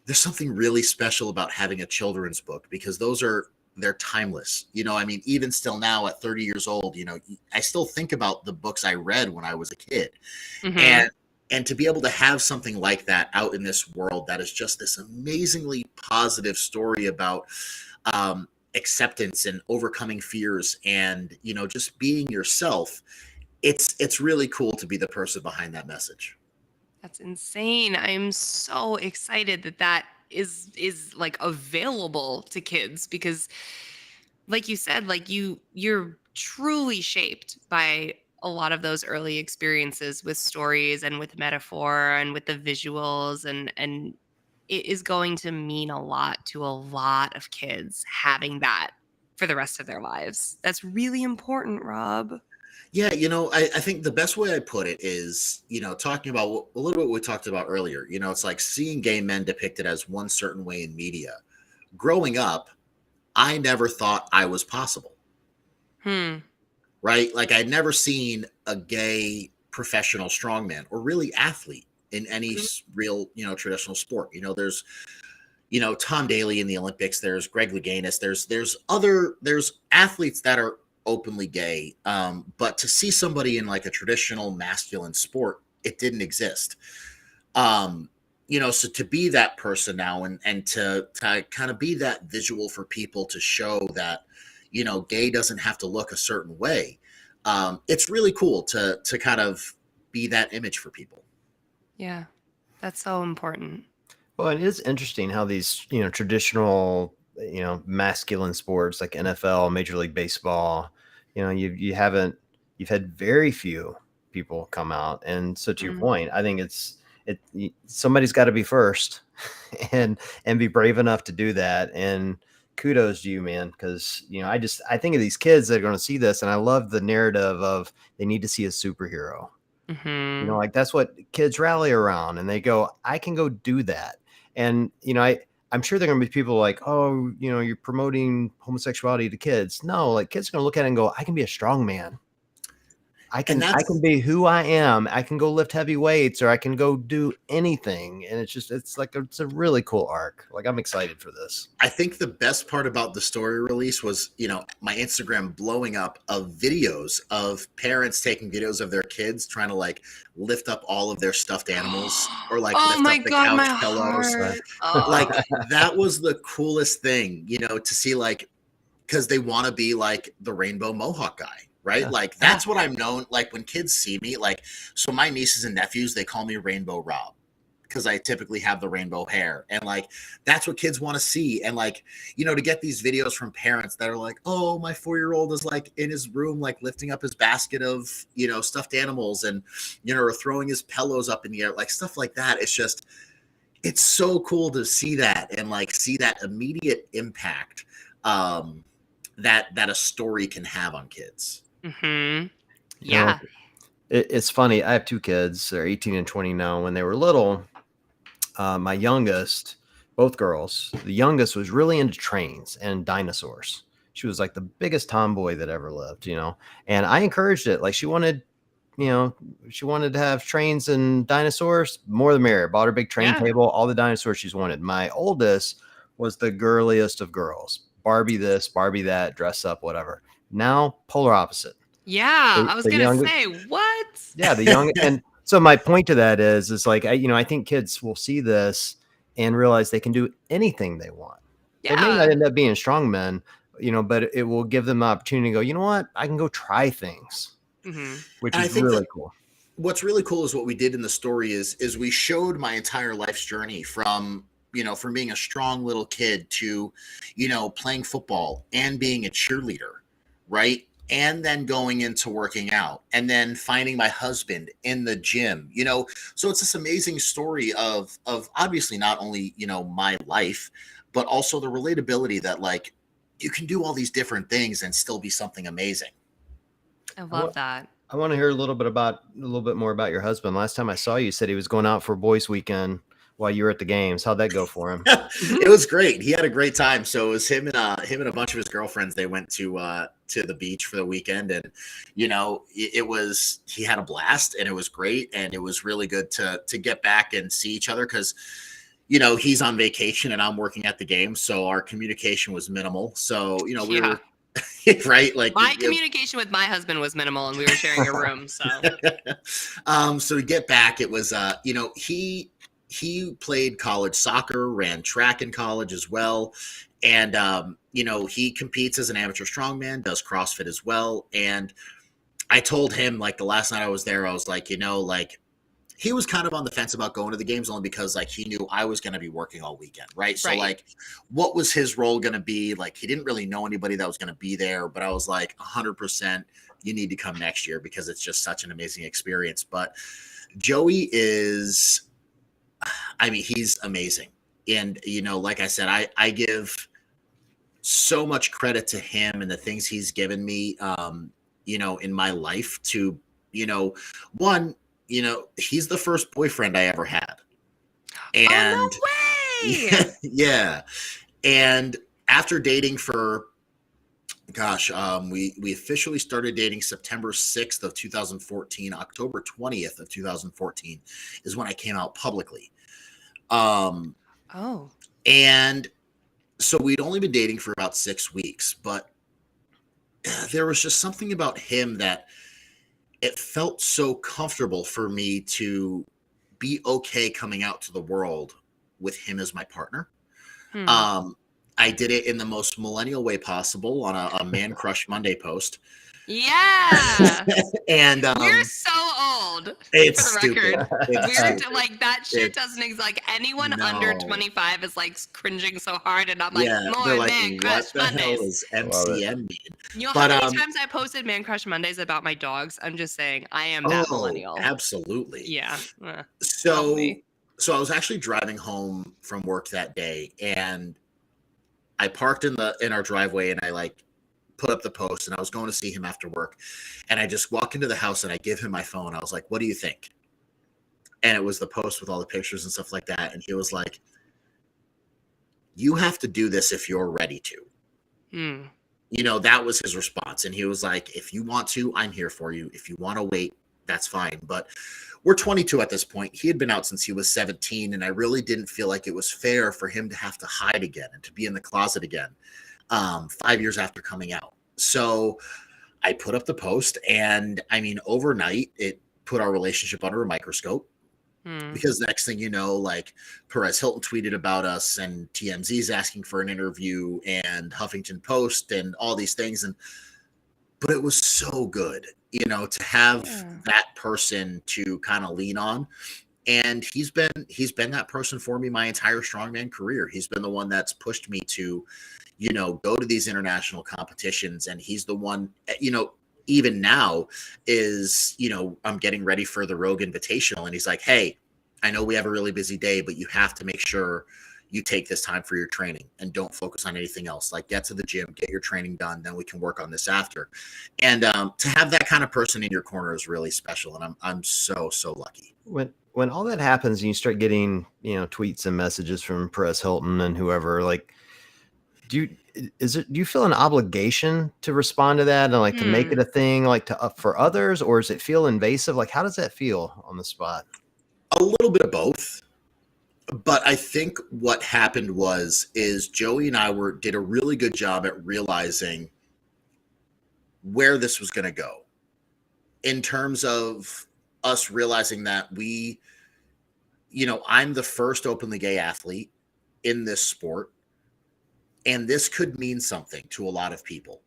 there's something really special about having a children's book because they're timeless. You know, I mean, even still now at 30 years old, you know, I still think about the books I read when I was a kid. Mm-hmm. And to be able to have something like that out in this world that is just this amazingly positive story about acceptance and overcoming fears and, you know, just being yourself, it's really cool to be the person behind that message. That's insane. I'm so excited that that is like available to kids because like you said, like you're truly shaped by a lot of those early experiences with stories and with metaphor and with the visuals and it is going to mean a lot to a lot of kids having that for the rest of their lives. That's really important, Rob. Yeah, you know, I think the best way I put it is, you know, talking about a little bit what we talked about earlier. You know, it's like seeing gay men depicted as one certain way in media. Growing up, I never thought I was possible, Hmm. right? Like I'd never seen a gay professional strongman or really athlete in any real, you know, traditional sport. You know, there's, you know, Tom Daley in the Olympics. There's Greg Louganis. There's athletes that are openly gay. But to see somebody in like a traditional masculine sport, it didn't exist. You know, so to be that person now and to kind of be that visual for people to show that, you know, gay doesn't have to look a certain way. It's really cool to kind of be that image for people. Yeah. That's so important. Well, it is interesting how these, you know, traditional, you know, masculine sports like NFL, Major League Baseball, you know, you've had very few people come out. And so to your Mm. point, I think somebody's got to be first and be brave enough to do that. And kudos to you, man, because, you know, I think of these kids that are going to see this and I love the narrative of they need to see a superhero. You know, Mhm. like that's what kids rally around and they go, I can go do that. And, you know, I'm sure there are going to be people like, oh, you know, you're promoting homosexuality to kids. No, like kids are going to look at it and go, I can be a strong man. I And can that's be who I am. I can go lift heavy weights or I can go do anything. And it's a really cool arc. Like I'm excited for this. I think the best part about the story release was, you know, my Instagram blowing up of videos of parents taking videos of their kids trying to like lift up all of their stuffed animals or like Oh lift my up the god, couch my pillows. heart. Like Oh. that was the coolest thing, you know, to see like because they want to be like the rainbow mohawk guy, right? Yeah. Like that's what I'm known. Like when kids see me, like so my nieces and nephews, they call me Rainbow Rob because I typically have the rainbow hair. And like that's what kids want to see. And like, you know, to get these videos from parents that are like, oh, my 4-year-old is like in his room, like lifting up his basket of, you know, stuffed animals and, you know, or throwing his pillows up in the air, like stuff like that. It's just, it's so cool to see that and like see that immediate impact that a story can have on kids. Mhm. You know, Yeah. it's funny. I have two kids. They're 18 and 20 now. When they were little, my youngest, both girls, the youngest was really into trains and dinosaurs. She was like the biggest tomboy that ever lived, you know, and I encouraged it. Like you know, she wanted to have trains and dinosaurs, more the merrier. Bought her big train Yeah. table, all the dinosaurs she's wanted. My oldest was the girliest of girls. Barbie this, Barbie that, dress up, whatever. Now, polar opposite. Yeah. I was The gonna young, say, what? yeah, the young, and so my point to that is like I think kids will see this and realize they can do anything they want. They may not Yeah. end up being strong men, you know, but it will give them the opportunity to go, you know what, I can go try things, Mhm. which And I is think that really cool. what's really cool is what we did in the story is we showed my entire life's journey from, you know, from being a strong little kid to, you know, playing football and being a cheerleader, right? And then going into working out and then finding my husband in the gym, you know. So it's this amazing story of obviously not only, you know, my life, but also the relatability that like you can do all these different things and still be something amazing. I love that. I want to hear a little bit more about your husband. Last time I saw you, said he was going out for boys' weekend while you were at the games. How'd that go for him? It was great. He had a great time. So it was him and a bunch of his girlfriends. They went to the beach for the weekend, and he had a blast, and it was great, and it was really good to get back and see each other because he's on vacation and I'm working at the game, so our communication was minimal. So we were right, like my communication with my husband was minimal, and we were sharing a room. So so to get back, it was he played college soccer, ran track in college as well. And, he competes as an amateur strongman, does CrossFit as well. And I told him, like, the last night I was there, I was like, he was kind of on the fence about going to the games only because, like, he knew I was going to be working all weekend, right? So, like, what was his role going to be? Like, he didn't really know anybody that was going to be there. But I was like, 100%, you need to come next year because it's just such an amazing experience. But Joey is... he's amazing. And, like I said, I give so much credit to him and the things he's given me, in my life to, one, he's the first boyfriend I ever had. And no way! Yeah. And after dating for, we officially started dating September 6th of 2014. October 20th of 2014 is when I came out publicly. And so we'd only been dating for about 6 weeks, but there was just something about him that it felt so comfortable for me to be okay coming out to the world with him as my partner. I did it in the most millennial way possible on a Man Crush Monday post. Yeah. And we're so old. It's for the record. Stupid. We're like that shit doesn't exist. Like anyone under 25 is like cringing so hard, and I'm like, more like, Man Crush what the Mondays. hell is MCM mean? How many times I posted Man Crush Mondays about my dogs? I'm just saying, I am that millennial. Absolutely. Yeah. So I was actually driving home from work that day, and I parked in our driveway, and I like put up the post, and I was going to see him after work, and I just walk into the house and I give him my phone. I was like, what do you think? And it was the post with all the pictures and stuff like that. And he was like, you have to do this if you're ready to. That was his response. And he was like, if you want to, I'm here for you. If you want to wait, that's fine. But we're 22 at this point. He had been out since he was 17. And I really didn't feel like it was fair for him to have to hide again and to be in the closet again. 5 years after coming out. So I put up the post, and overnight it put our relationship under a microscope because the next thing you know, like Perez Hilton tweeted about us, and TMZ's asking for an interview, and Huffington Post, and all these things. But it was so good, to have that person to kind of lean on. And he's been that person for me my entire strongman career. He's been the one that's pushed me to, go to these international competitions. And he's the one, even now is, I'm getting ready for the Rogue Invitational. And he's like, hey, I know we have a really busy day, but you have to make sure you take this time for your training and don't focus on anything else. Like, get to the gym, get your training done, then we can work on this after. And to have that kind of person in your corner is really special. And I'm so, so lucky. When all that happens and you start getting, tweets and messages from Perez Hilton and whoever, like, do you feel an obligation to respond to that and like to make it a thing, like for others, or does it feel invasive? Like, how does that feel on the spot? A little bit of both. But I think what happened is Joey and I did a really good job at realizing where this was going to go in terms of us realizing that I'm the first openly gay athlete in this sport, and this could mean something to a lot of people.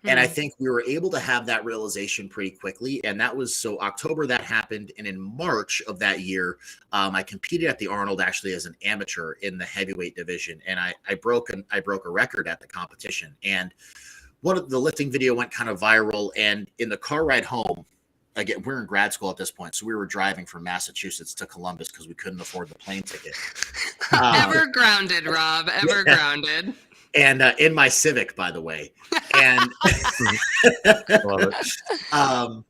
And I think we were able to have that realization pretty quickly. And that was so October that happened. And in March of that year, I competed at the Arnold actually as an amateur in the heavyweight division. And I broke a record at the competition. And the lifting video went kind of viral. And in the car ride home, again, we're in grad school at this point. So we were driving from Massachusetts to Columbus because we couldn't afford the plane ticket. Ever grounded, Rob, ever grounded. and in my Civic, by the way. And Love it.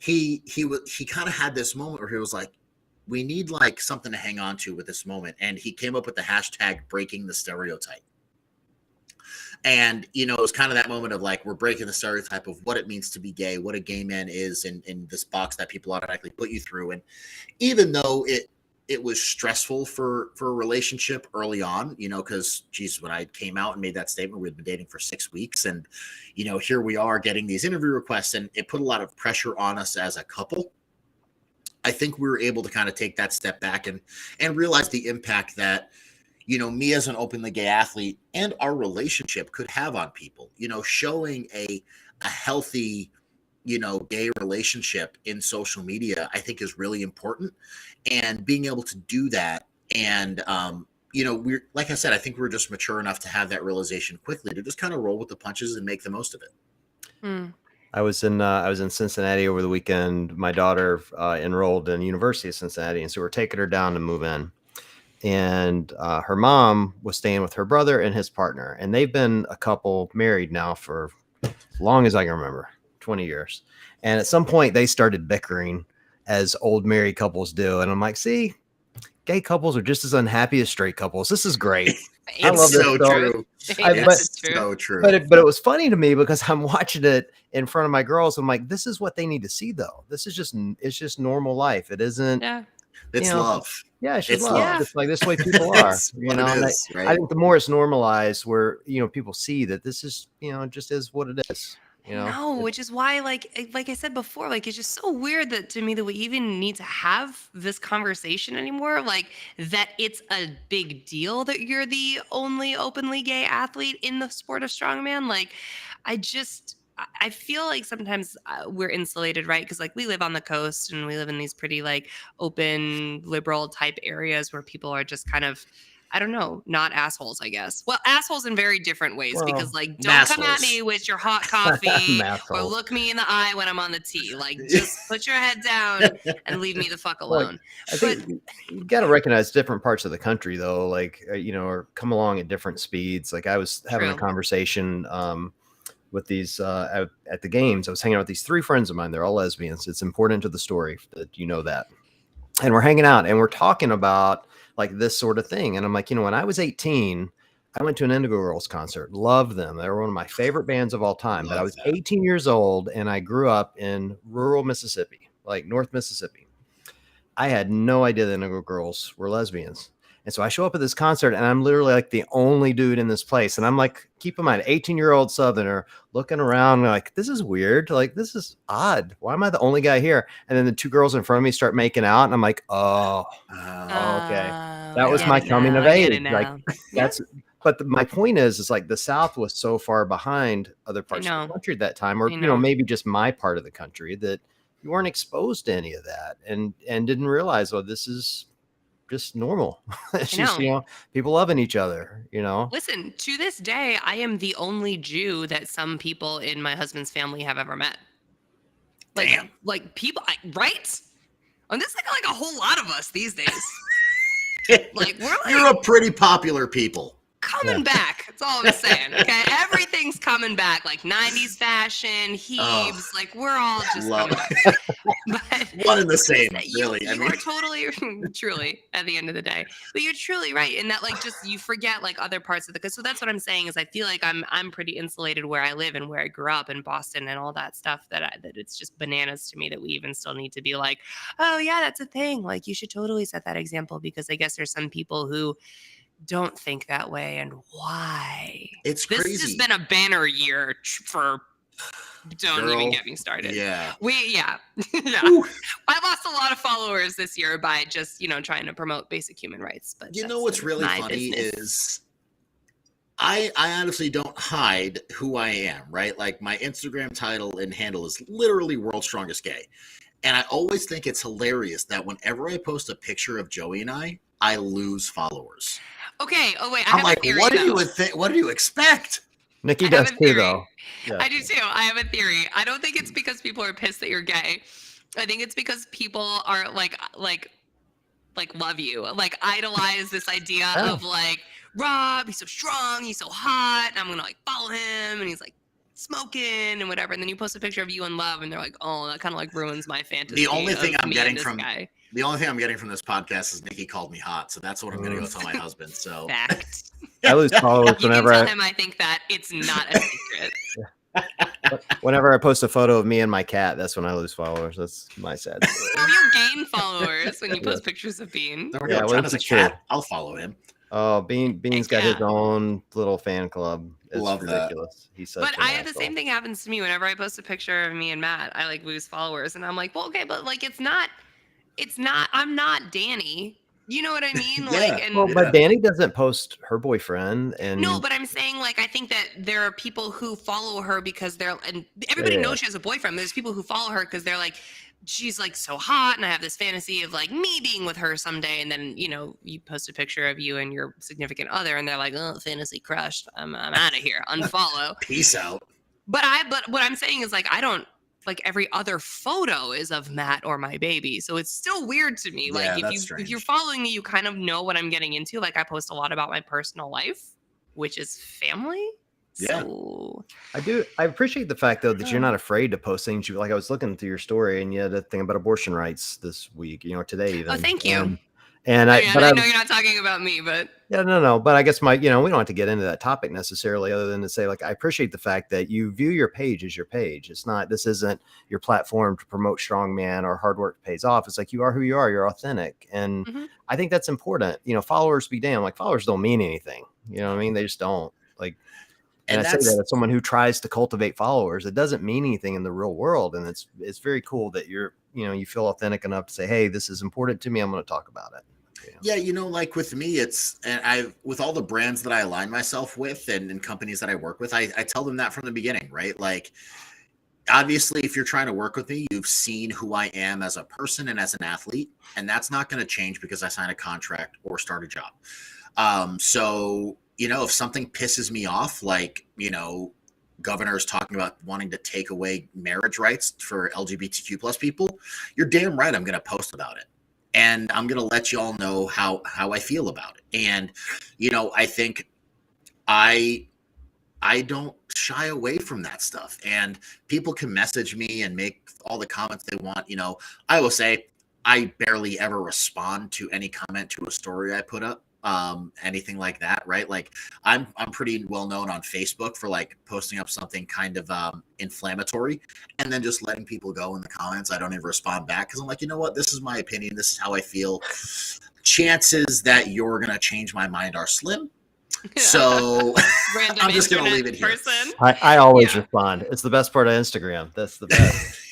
he kind of had this moment where he was like, we need like something to hang on to with this moment. And he came up with the hashtag breaking the stereotype. And, it was kind of that moment of like, we're breaking the stereotype of what it means to be gay, what a gay man is in this box that people automatically put you through. And even though it was stressful for a relationship early on, because geez, when I came out and made that statement, we'd been dating for 6 weeks, and here we are getting these interview requests, and it put a lot of pressure on us as a couple. I think we were able to kind of take that step back and realize the impact that me as an openly gay athlete and our relationship could have on people. Showing a healthy gay relationship in social media, I think is really important, and being able to do that. And, we're, like I said, I think we're just mature enough to have that realization quickly to just kind of roll with the punches and make the most of it. I was in Cincinnati over the weekend. My daughter enrolled in University of Cincinnati, and so we're taking her down to move in. And her mom was staying with her brother and his partner, and they've been a couple married now for as long as I can remember, 20 years. And at some point they started bickering, as old married couples do. And I'm like, see, gay couples are just as unhappy as straight couples. This is great. I love this so true. It's so true. But it was funny to me because I'm watching it in front of my girls. I'm like, this is what they need to see, though. This is it's just normal life. It isn't. Yeah. It's love. Yeah, it's love. love. It's like this way people are. Right? I think the more it's normalized, where people see that this is just is what it is. No, which is why, like I said before, like it's just so weird that to me that we even need to have this conversation anymore. Like that it's a big deal that you're the only openly gay athlete in the sport of strongman. Like I feel like sometimes we're insulated, right? Because like we live on the coast and we live in these pretty like open liberal type areas where people are just kind of, I don't know, not assholes, I guess. Well, assholes in very different ways, because like, don't come at me with your hot coffee or look me in the eye when I'm on the tee. Like, just put your head down and leave me the fuck alone. I think you got to recognize different parts of the country, though, like, or come along at different speeds. Like I was having a conversation with these at the games. I was hanging out with these 3 friends of mine. They're all lesbians. It's important to the story that you know that. And we're hanging out and we're talking about like this sort of thing. And I'm like, when I was 18, I went to an Indigo Girls concert. Loved them. They were one of my favorite bands of all time. But I was 18 years old and I grew up in rural Mississippi, like North Mississippi. I had no idea the Indigo Girls were lesbians. And so I show up at this concert and I'm literally like the only dude in this place. And I'm like, keep in mind, 18-year-old Southerner looking around like, this is weird. Like, this is odd. Why am I the only guy here? And then the 2 girls in front of me start making out. And I'm like, okay. That was my coming of age. Like but my point is like the South was so far behind other parts of the country at that time, or, maybe just my part of the country, that you weren't exposed to any of that and didn't realize, this is just normal. It's just, people loving each other, Listen, to this day, I am the only Jew that some people in my husband's family have ever met. Like, damn. Like people, right? And there's like a whole lot of us these days. Like you're a pretty popular people. Coming back. That's all I'm saying. Okay. Everything's coming back. Like 90s fashion, Hebes. Like we're all just coming back. But one and the same, really. You are totally, truly, at the end of the day. But you're truly right in that, like, just you forget like other parts of the. So that's what I'm saying is I feel like I'm pretty insulated where I live and where I grew up in Boston and all that stuff. That it's just bananas to me that we even still need to be like, oh yeah, that's a thing. Like you should totally set that example, because I guess there's some people who don't think that way, and why? It's crazy. This has been a banner year for. Don't even get me started. Yeah. Yeah. I lost a lot of followers this year by just trying to promote basic human rights. But what's really funny is I honestly don't hide who I am, right? Like my Instagram title and handle is literally World's Strongest Gay. And I always think it's hilarious that whenever I post a picture of Joey and I lose followers. Okay. Oh wait, I'm like, what do you expect? Nikki does too, though. Yeah. I do too. I have a theory. I don't think it's because people are pissed that you're gay. I think it's because people are like love you, like idolize this idea of like Rob, he's so strong, he's so hot, and I'm gonna like follow him, and he's like smoking and whatever. And then you post a picture of you in love, and they're like, oh, that kind of like ruins my fantasy. The only thing I'm getting from guy. The only thing I'm getting from this podcast is Nikki called me hot, so that's what I'm gonna go tell my husband. So fact. I lose followers You whenever can tell him I think that it's not a secret. Whenever I post a photo of me and my cat, that's when I lose followers. That's my sad story. Oh, you gain followers when you post pictures of Bean. there we go. John is a cat. I'll follow him. Oh, Bean's got his own little fan club. It's Love ridiculous. He's such But an I have the asshole. same thing happens to me whenever I post a picture of me and Matt. I like lose followers, and I'm like, well, okay, but like it's not. I'm not Danny. You know what I mean? Yeah. Like, and Well, but Danny doesn't post her boyfriend, and no, but I'm saying like I think that there are people who follow her because they're, and everybody knows she has a boyfriend. There's people who follow her because they're like, she's like so hot, and I have this fantasy of like me being with her someday. And then you post a picture of you and your significant other, and they're like, oh, fantasy crushed. I'm out of here. Unfollow. Peace out. But what I'm saying is like I don't. Like every other photo is of Matt or my baby. So it's still weird to me. Yeah, Like if you're following me, you kind of know what I'm getting into. Like I post a lot about my personal life, which is family. Yeah. So I do. I appreciate the fact though that you're not afraid to post things. Like I was looking through your story, and you had a thing about abortion rights this week. Today even. oh, thank you. And I know you're not talking about me, but yeah, no. But I guess we don't have to get into that topic necessarily, other than to say, like, I appreciate the fact that you view your page as your page. This isn't your platform to promote strongman or hard work pays off. It's like you are who you are. You're authentic, and I think that's important. Followers be damned. Like followers don't mean anything. You know what I mean? They just don't. Like, and I say that as someone who tries to cultivate followers. It doesn't mean anything in the real world, and it's very cool that you feel authentic enough to say, hey, this is important to me. I'm going to talk about it. Yeah, like with me, with all the brands that I align myself with and companies that I work with, I tell them that from the beginning, right? Like, obviously, if you're trying to work with me, you've seen who I am as a person and as an athlete, and that's not going to change because I sign a contract or start a job. So, if something pisses me off, like, governors talking about wanting to take away marriage rights for LGBTQ plus people, you're damn right I'm going to post about it. And I'm going to let you all know how I feel about it. And, I think I don't shy away from that stuff. And people can message me and make all the comments they want. I will say I barely ever respond to any comment to a story I put up. Anything like that, right? Like I'm pretty well known on Facebook for like posting up something kind of inflammatory and then just letting people go in the comments. I don't even respond back because I'm like, you know what? This is my opinion. This is how I feel. Chances that you're gonna change my mind are slim. So I'm just gonna leave it here. I always respond. It's the best part of Instagram. That's the best.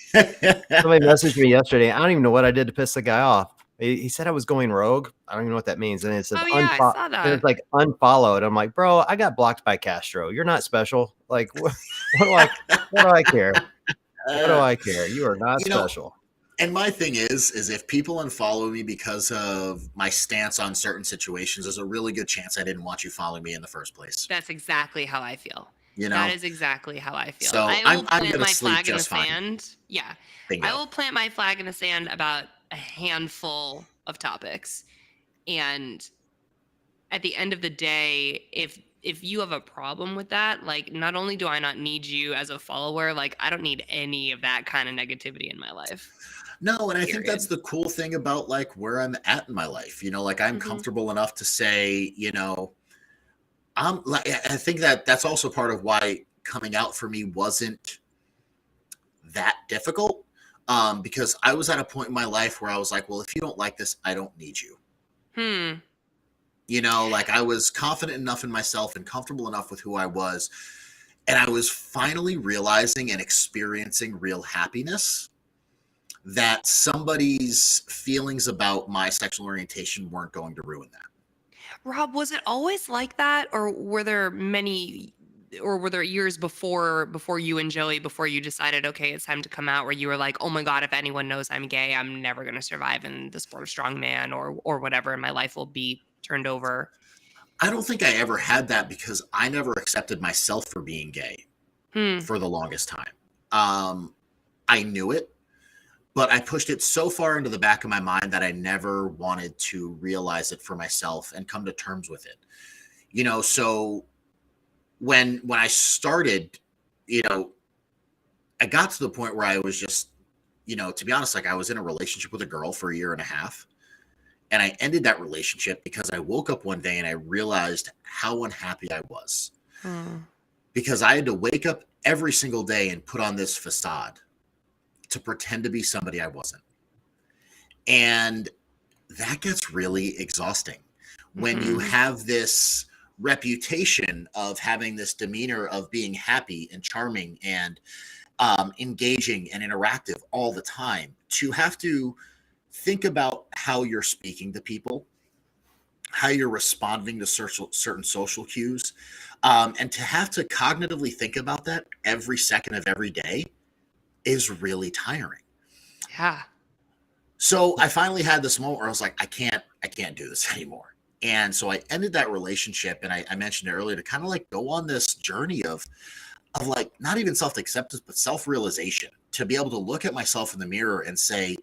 Somebody messaged me yesterday. I don't even know what I did to piss the guy off. He said I was going rogue. I don't even know what that means. And it said, I saw that. And it's like unfollowed. I'm like, bro, I got blocked by Castro. You're not special. Like, what do I care? What do I care? You are not special. And my thing is if people unfollow me because of my stance on certain situations, there's a really good chance I didn't want you following me in the first place. That's exactly how I feel. That is exactly how I feel. So I'm going to sleep just fine. Yeah. Bingo. I will plant my flag in the sand about a handful of topics. And at the end of the day, if you have a problem with that, like not only do I not need you as a follower, like I don't need any of that kind of negativity in my life. No, and I think that's the cool thing about like where I'm at in my life. Like I'm comfortable enough to say, I'm like, I think that's also part of why coming out for me wasn't that difficult. Because I was at a point in my life where I was like, well, if you don't like this, I don't need you. Like I was confident enough in myself and comfortable enough with who I was. And I was finally realizing and experiencing real happiness that somebody's feelings about my sexual orientation weren't going to ruin that. Rob, was it always like that? Or were there years before you and Joey, before you decided, okay, it's time to come out, where you were like, oh my God, if anyone knows I'm gay, I'm never going to survive in the sport of strongman or whatever, and my life will be turned over? I don't think I ever had that because I never accepted myself for being gay for the longest time. I knew it, but I pushed it so far into the back of my mind that I never wanted to realize it for myself and come to terms with it. So when I started, I got to the point where I was just, to be honest, like I was in a relationship with a girl for a year and a half. And I ended that relationship because I woke up one day and I realized how unhappy I was. Because I had to wake up every single day and put on this facade to pretend to be somebody I wasn't. And that gets really exhausting when you have this reputation of having this demeanor of being happy and charming and engaging and interactive all the time, to have to think about how you're speaking to people, how you're responding to certain social cues, and to have to cognitively think about that every second of every day is really tiring. Yeah. So I finally had this moment where I was like, I can't do this anymore. And so I ended that relationship, and I mentioned it earlier, to kind of like go on this journey of like not even self-acceptance, but self-realization, to be able to look at myself in the mirror and say,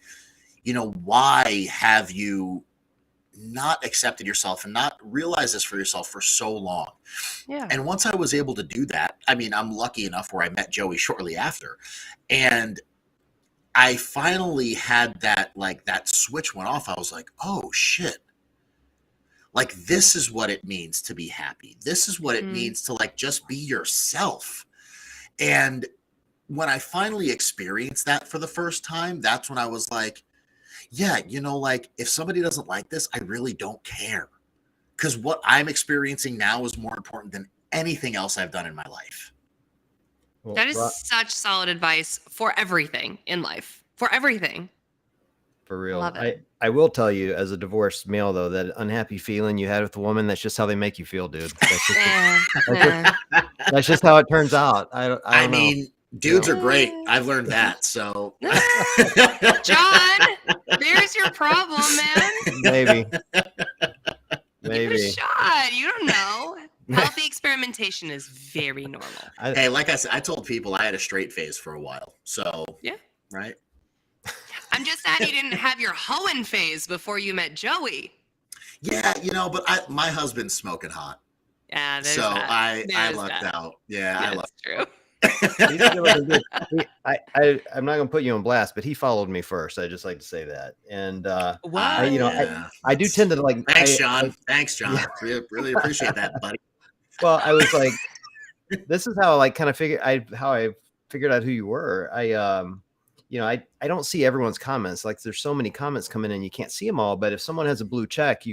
why have you not accepted yourself and not realized this for yourself for so long? Yeah. And once I was able to do that, I mean, I'm lucky enough where I met Joey shortly after, and I finally had that switch went off. I was like, oh shit. Like, this is what it means to be happy. This is what it means to like just be yourself. And when I finally experienced that for the first time, that's when I was like, yeah, like if somebody doesn't like this, I really don't care. Because what I'm experiencing now is more important than anything else I've done in my life. Well, That is such solid advice for everything in life. For everything. for real. Love it. I will tell you, as a divorced male, though, that unhappy feeling you had with a woman, that's just how they make you feel, dude. That's just how it turns out. I don't know. Dudes are great. I've learned that. So, John, there's your problem, man. Maybe. Give it a shot. You don't know. Healthy experimentation is very normal. Hey, like I said, I told people I had a straight phase for a while. So, yeah. Right. I'm just sad you didn't have your hoeing phase before you met Joey. Yeah, but my husband's smoking hot. Yeah, so I lucked out. Yeah, I lucked. True. I'm not gonna put you on blast, but he followed me first. I just like to say that, and I do tend to like. Thanks, John. Yeah. Really appreciate that, buddy. Well, I was like, this is how I kind of figured I figured out who you were. I don't see everyone's comments. Like, there's so many comments coming in, you can't see them all. But if someone has a blue check,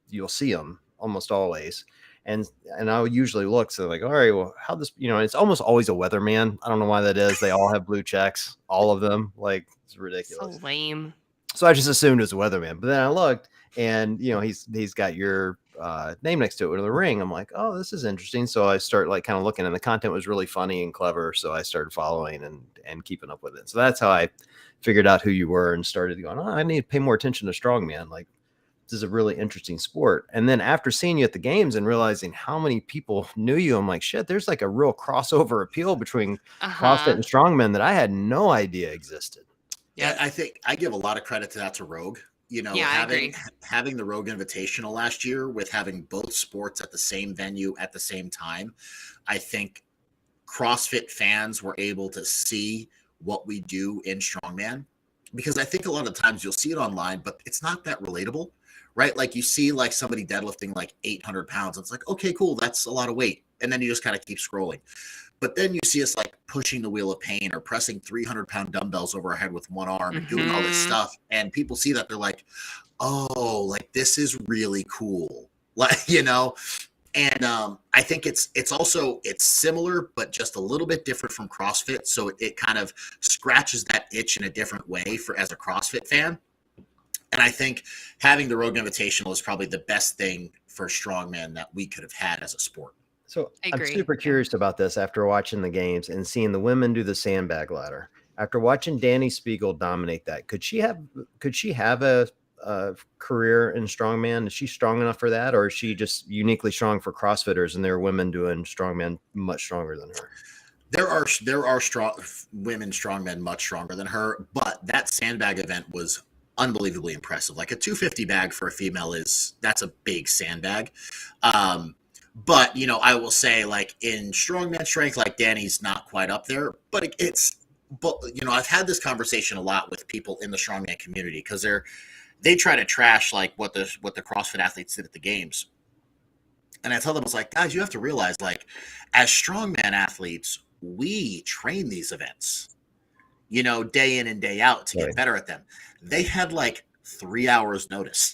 you'll see them almost always. And I'll usually look. So like, all right, well, how this, it's almost always a weatherman. I don't know why that is. They all have blue checks, all of them. Like, it's ridiculous. So lame. So I just assumed it was a weatherman. But then I looked, and he's got your name next to it with a ring. I'm like, oh, this is interesting. So I start like kind of looking, and the content was really funny and clever. So I started following and keeping up with it. So that's how I figured out who you were and started going, oh, I need to pay more attention to strongman. Like, this is a really interesting sport. And then after seeing you at the games and realizing how many people knew you, I'm like, shit, there's like a real crossover appeal between CrossFit and strongman that I had no idea existed. Yeah, I think I give a lot of credit to that to Rogue. Having the Rogue Invitational last year with having both sports at the same venue at the same time, I think CrossFit fans were able to see what we do in strongman, because I think a lot of times you'll see it online, but it's not that relatable, right? Like, you see like somebody deadlifting like 800 pounds. It's like, okay, cool. That's a lot of weight. And then you just kind of keep scrolling. But then you see us like pushing the wheel of pain or pressing 300-pound dumbbells over our head with one arm and doing all this stuff. And people see that, they're like, oh, like, this is really cool. Like, and I think it's similar, but just a little bit different from CrossFit. So it kind of scratches that itch in a different way as a CrossFit fan. And I think having the Rogue Invitational is probably the best thing for strongman that we could have had as a sport. So I'm super curious about this after watching the games and seeing the women do the sandbag ladder. After watching Danny Spiegel dominate that, could she have a career in strongman? Is she strong enough for that, or is she just uniquely strong for CrossFitters and there are women doing strongman much stronger than her? There are strong women strongmen much stronger than her, but that sandbag event was unbelievably impressive. Like, a 250 bag for a female that's a big sandbag. But, I will say, like, in strongman strength, like, Danny's not quite up there, but but, I've had this conversation a lot with people in the strongman community because they try to trash like what the CrossFit athletes did at the games. And I tell them, it's like, guys, you have to realize, like, as strongman athletes, we train these events, day in and day out to get better at them. They had like 3 hours notice.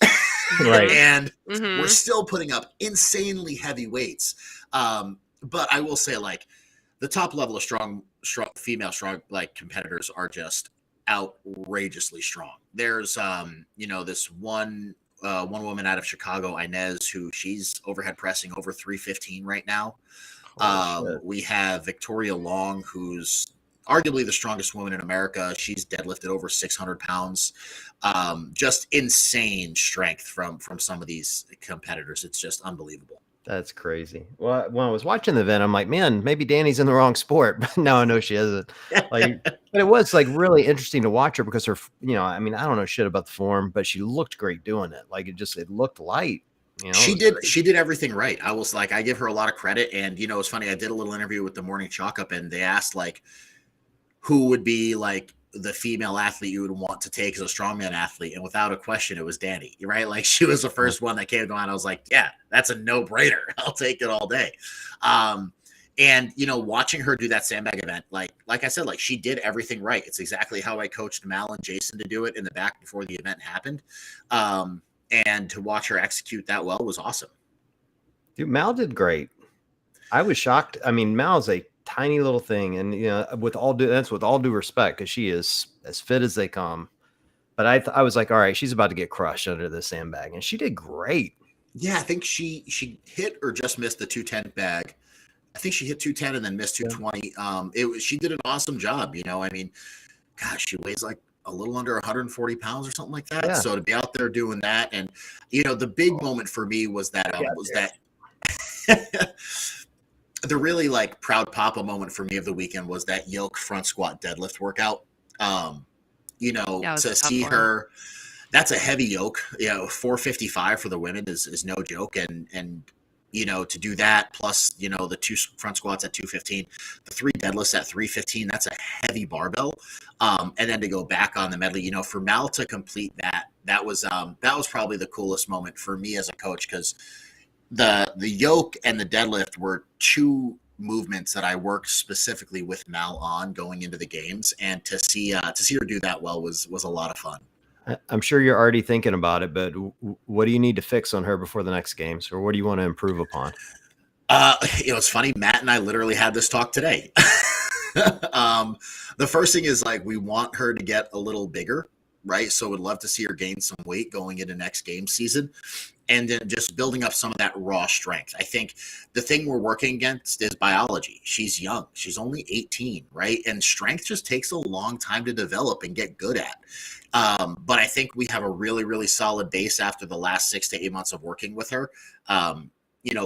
Right. And we're still putting up insanely heavy weights. But I will say, like, the top level of strong female strong like competitors are just outrageously strong. There's this one woman out of Chicago, Inez, who she's overhead pressing over 315 right now. We have Victoria Long, who's arguably the strongest woman in America. She's deadlifted over 600 pounds. Just insane strength from some of these competitors. It's just unbelievable. That's crazy. Well, when I was watching the event, I'm like, man, maybe Danny's in the wrong sport. But now I know she isn't. Like, but it was like really interesting to watch her because her, I mean, I don't know shit about the form, but she looked great doing it. Like it looked light. She did everything right. I was like, I give her a lot of credit. And, it's funny. I did a little interview with the Morning Chalk Up, and they asked, like, who would be like the female athlete you would want to take as a strongman athlete, and without a question, it was Danny, right? Like, she was the first one that came to mind. I was like, yeah, that's a no-brainer. I'll take it all day. And watching her do that sandbag event, like I said, like, she did everything right. It's exactly how I coached Mal and Jason to do it in the back before the event happened. And to watch her execute that well was awesome. Dude, Mal did great. I was shocked. I mean, Mal's a tiny little thing, and with all due respect, because she is as fit as they come. But I was like, all right, she's about to get crushed under the sandbag, and she did great. Yeah, I think she hit or just missed the 210 bag. I think she hit 210 and then missed 220. She did an awesome job. I mean, gosh, she weighs like a little under 140 pounds or something like that. Yeah. So to be out there doing that, and the big moment for me was that the really like proud papa moment for me of the weekend was that yoke front squat deadlift workout. To see her, that's a heavy yoke. 455 for the women is no joke, and to do that plus the 2 front squats at 215, the 3 deadlifts at 315, that's a heavy barbell. And then to go back on the medley, for Mal to complete that was probably the coolest moment for me as a coach, because the yoke and the deadlift were 2 movements that I worked specifically with Mal on going into the games, and to see her do that well was a lot of fun. I'm sure you're already thinking about it, but what do you need to fix on her before the next games, or what do you want to improve upon? It's funny. Matt and I literally had this talk today. The first thing is, like, we want her to get a little bigger, right? So we'd love to see her gain some weight going into next game season, and then just building up some of that raw strength. I think the thing we're working against is biology. She's young. She's only 18, right? And strength just takes a long time to develop and get good at. But I think we have a really, really solid base after the last 6 to 8 months of working with her.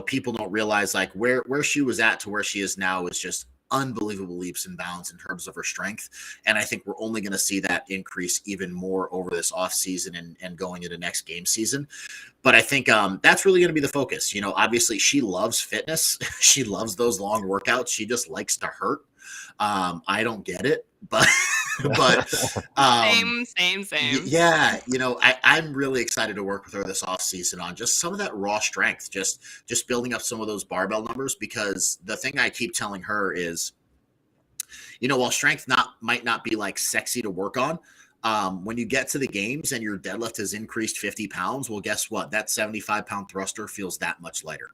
People don't realize, like, where she was at to where she is now is just unbelievable leaps and bounds in terms of her strength. And I think we're only going to see that increase even more over this off season and going into next game season. But I think that's really going to be the focus. Obviously she loves fitness. She loves those long workouts. She just likes to hurt. I don't get it, but same. Yeah. I'm really excited to work with her this off season on just some of that raw strength, just building up some of those barbell numbers, because the thing I keep telling her is, while strength might not be like sexy to work on, when you get to the games and your deadlift has increased 50 pounds, well, guess what? That 75-pound thruster feels that much lighter.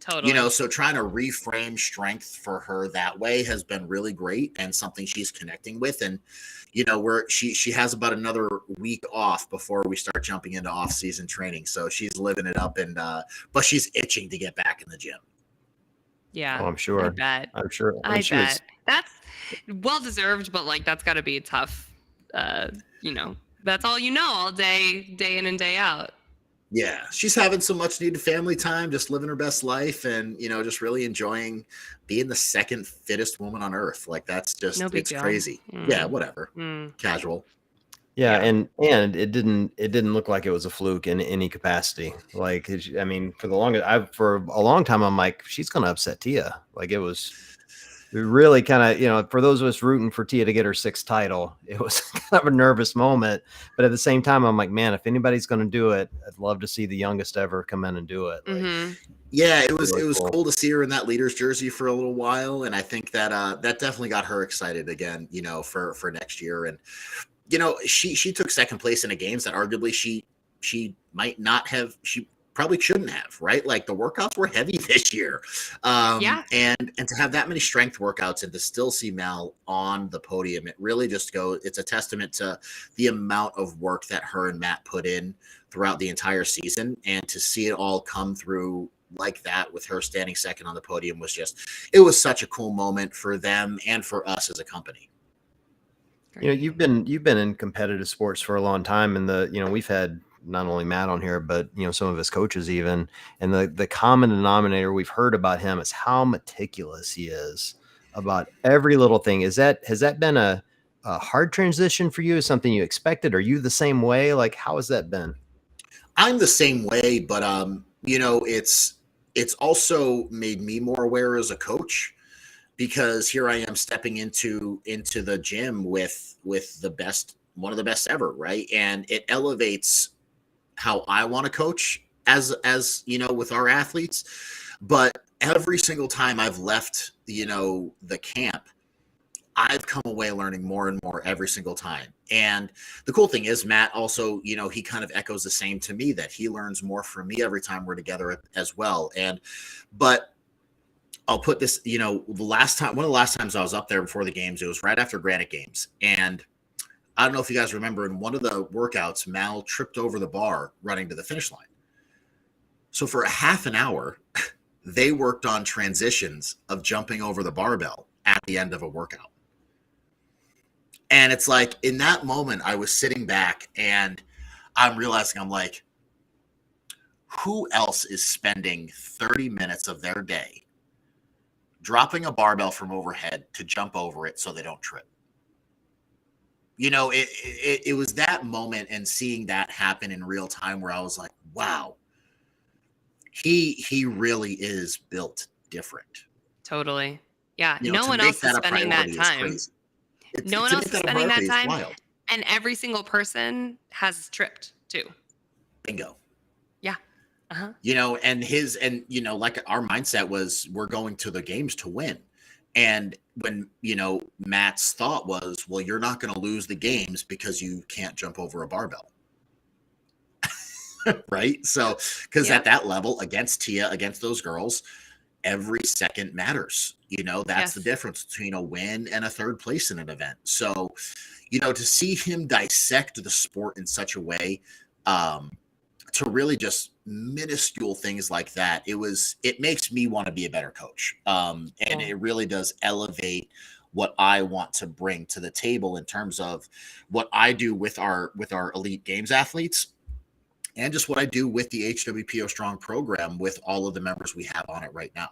Totally. So trying to reframe strength for her that way has been really great and something she's connecting with. And, she has about another week off before we start jumping into off-season training. So she's living it up, and but she's itching to get back in the gym. Yeah. Oh, I'm sure. I bet. I'm sure. I bet. That's well-deserved, but like, that's gotta be tough. That's all all day in and day out. Yeah, she's having some much needed family time, just living her best life, and just really enjoying being the second fittest woman on earth. Like, that's just it's crazy. Yeah, whatever. Casual. Yeah, Yeah. and it didn't look like it was a fluke in any capacity. Like, I mean, for a long time, I'm like, she's gonna upset Tia. Like, it was really kind of, for those of us rooting for Tia to get her sixth title, it was kind of a nervous moment. But at the same time, I'm like, man, if anybody's gonna do it, I'd love to see the youngest ever come in and do it. Like, Mm-hmm. Yeah, really it was cool. cool to see her in that leader's jersey for a little while, and I think that that definitely got her excited again, for next year. And she took second place in a games that arguably she might not have, she probably shouldn't have, right? Like the workouts were heavy this year, Yeah. and to have that many strength workouts and to still see Mel on the podium, it really just goes. It's a testament to the amount of work that her and Matt put in throughout the entire season, and to see it all come through like that with her standing second on the podium was it was such a cool moment for them and for us as a company. You've been in competitive sports for a long time, and we've had not only Matt on here, but some of his coaches even, and the common denominator we've heard about him is how meticulous he is about every little thing. Has that been a hard transition for you? Is something you expected? Are you the same way? Like, how has that been? I'm the same way, but it's also made me more aware as a coach, because here I am stepping into the gym with the best, one of the best ever, right? And it elevates how I want to coach as with our athletes. But every single time I've left, the camp, I've come away learning more and more every single time. And the cool thing is, Matt also, he kind of echoes the same to me, that he learns more from me every time we're together as well. But I'll put this, one of the last times I was up there before the games, it was right after Granite games. And I don't know if you guys remember, in one of the workouts, Mal tripped over the bar running to the finish line. So for a half an hour, they worked on transitions of jumping over the barbell at the end of a workout. And it's like, in that moment, I was sitting back and I'm realizing, I'm like, who else is spending 30 minutes of their day dropping a barbell from overhead to jump over it so they don't trip? It was that moment, and seeing that happen in real time, where I was like, wow, he really is built different. Totally. Yeah. No To one make else is that a spending that priority is time. crazy. No one To else make is that a spending that priority is time. wild. And every single person has tripped too. Bingo. Yeah. Uh-huh. Like our mindset was, we're going to the games to win. And when, Matt's thought was, well, you're not going to lose the games because you can't jump over a barbell. Right. So, because Yep. at that level, against Tia, against those girls, every second matters. That's the Yes. difference between a win and a third place in an event. So, to see him dissect the sport in such a way, to really just minuscule things like that, it makes me want to be a better coach. And it really does elevate what I want to bring to the table in terms of what I do with our elite games athletes, and just what I do with the HWPO Strong program with all of the members we have on it right now.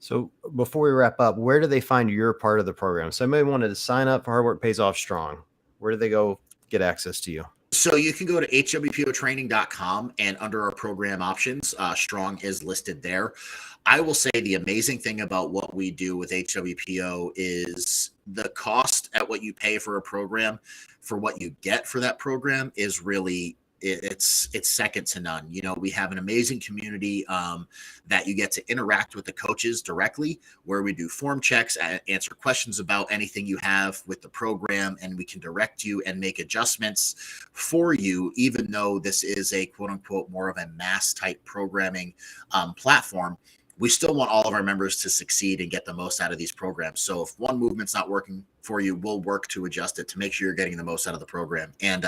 So before we wrap up, where do they find your part of the program? Somebody wanted to sign up for Hard Work Pays Off Strong. Where do they go get access to you? So you can go to hwpotraining.com, and under our program options, Strong is listed there. I will say the amazing thing about what we do with HWPO is the cost at what you pay for a program for what you get for that program is really, it's second to none. We have an amazing community that you get to interact with the coaches directly, where we do form checks, answer questions about anything you have with the program, and we can direct you and make adjustments for you, even though this is a quote unquote more of a mass type programming platform. We still want all of our members to succeed and get the most out of these programs. So if one movement's not working for you, we'll work to adjust it to make sure you're getting the most out of the program. And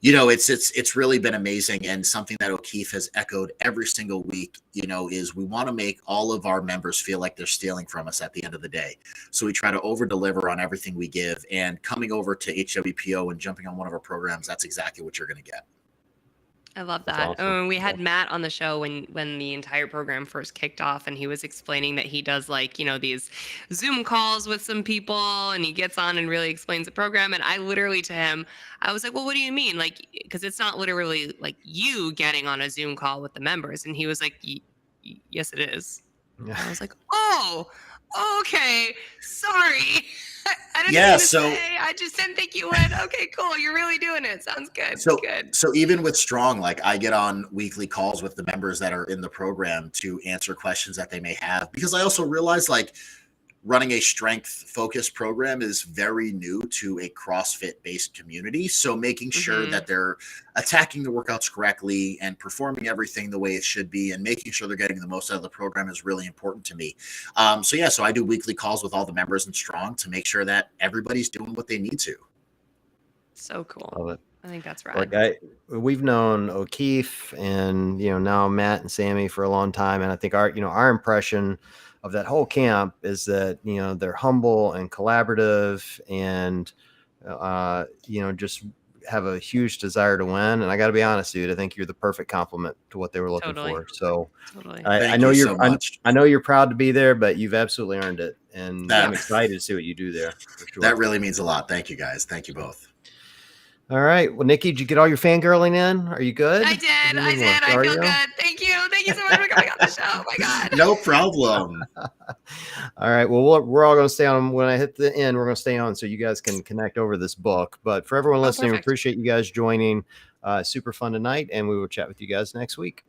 it's really been amazing, and something that O'Keefe has echoed every single week, is we want to make all of our members feel like they're stealing from us at the end of the day. So we try to over deliver on everything we give, and coming over to HWPO and jumping on one of our programs, that's exactly what you're going to get. I love That's that. awesome. We had Matt on the show when the entire program first kicked off, and he was explaining that he does like, these Zoom calls with some people, and he gets on and really explains the program. And I literally to him, I was like, well, what do you mean? Like, because it's not literally like you getting on a Zoom call with the members. And he was like, yes, it is. And I was like, oh, okay, sorry. I didn't mean to say. I just didn't think you would. Okay, cool. You're really doing it. Sounds good. Good. So even with Strong, like I get on weekly calls with the members that are in the program to answer questions that they may have, because I also realize like running a strength focused program is very new to a CrossFit based community. So making sure that they're attacking the workouts correctly and performing everything the way it should be and making sure they're getting the most out of the program is really important to me. So I do weekly calls with all the members in Strong to make sure that everybody's doing what they need to. So cool. Love it. I think that's right. Like we've known O'Keefe and now Matt and Sammy for a long time, and I think our impression of that whole camp is that they're humble and collaborative, and just have a huge desire to win. And I got to be honest, dude, I think you're the perfect complement to what they were looking for. So I know I know you're proud to be there, but you've absolutely earned it, and I'm excited to see what you do there. For sure. That really means a lot. Thank you, guys. Thank you both. All right. Well, Nikki, did you get all your fangirling in? Are you good? I did. I feel good. Thank you. Thank you so much for coming on the show. Oh my God. No problem. All right. Well, we're all going to stay on. When I hit the end, we're going to stay on so you guys can connect over this book. But for everyone listening, we appreciate you guys joining. Super fun tonight, and we will chat with you guys next week.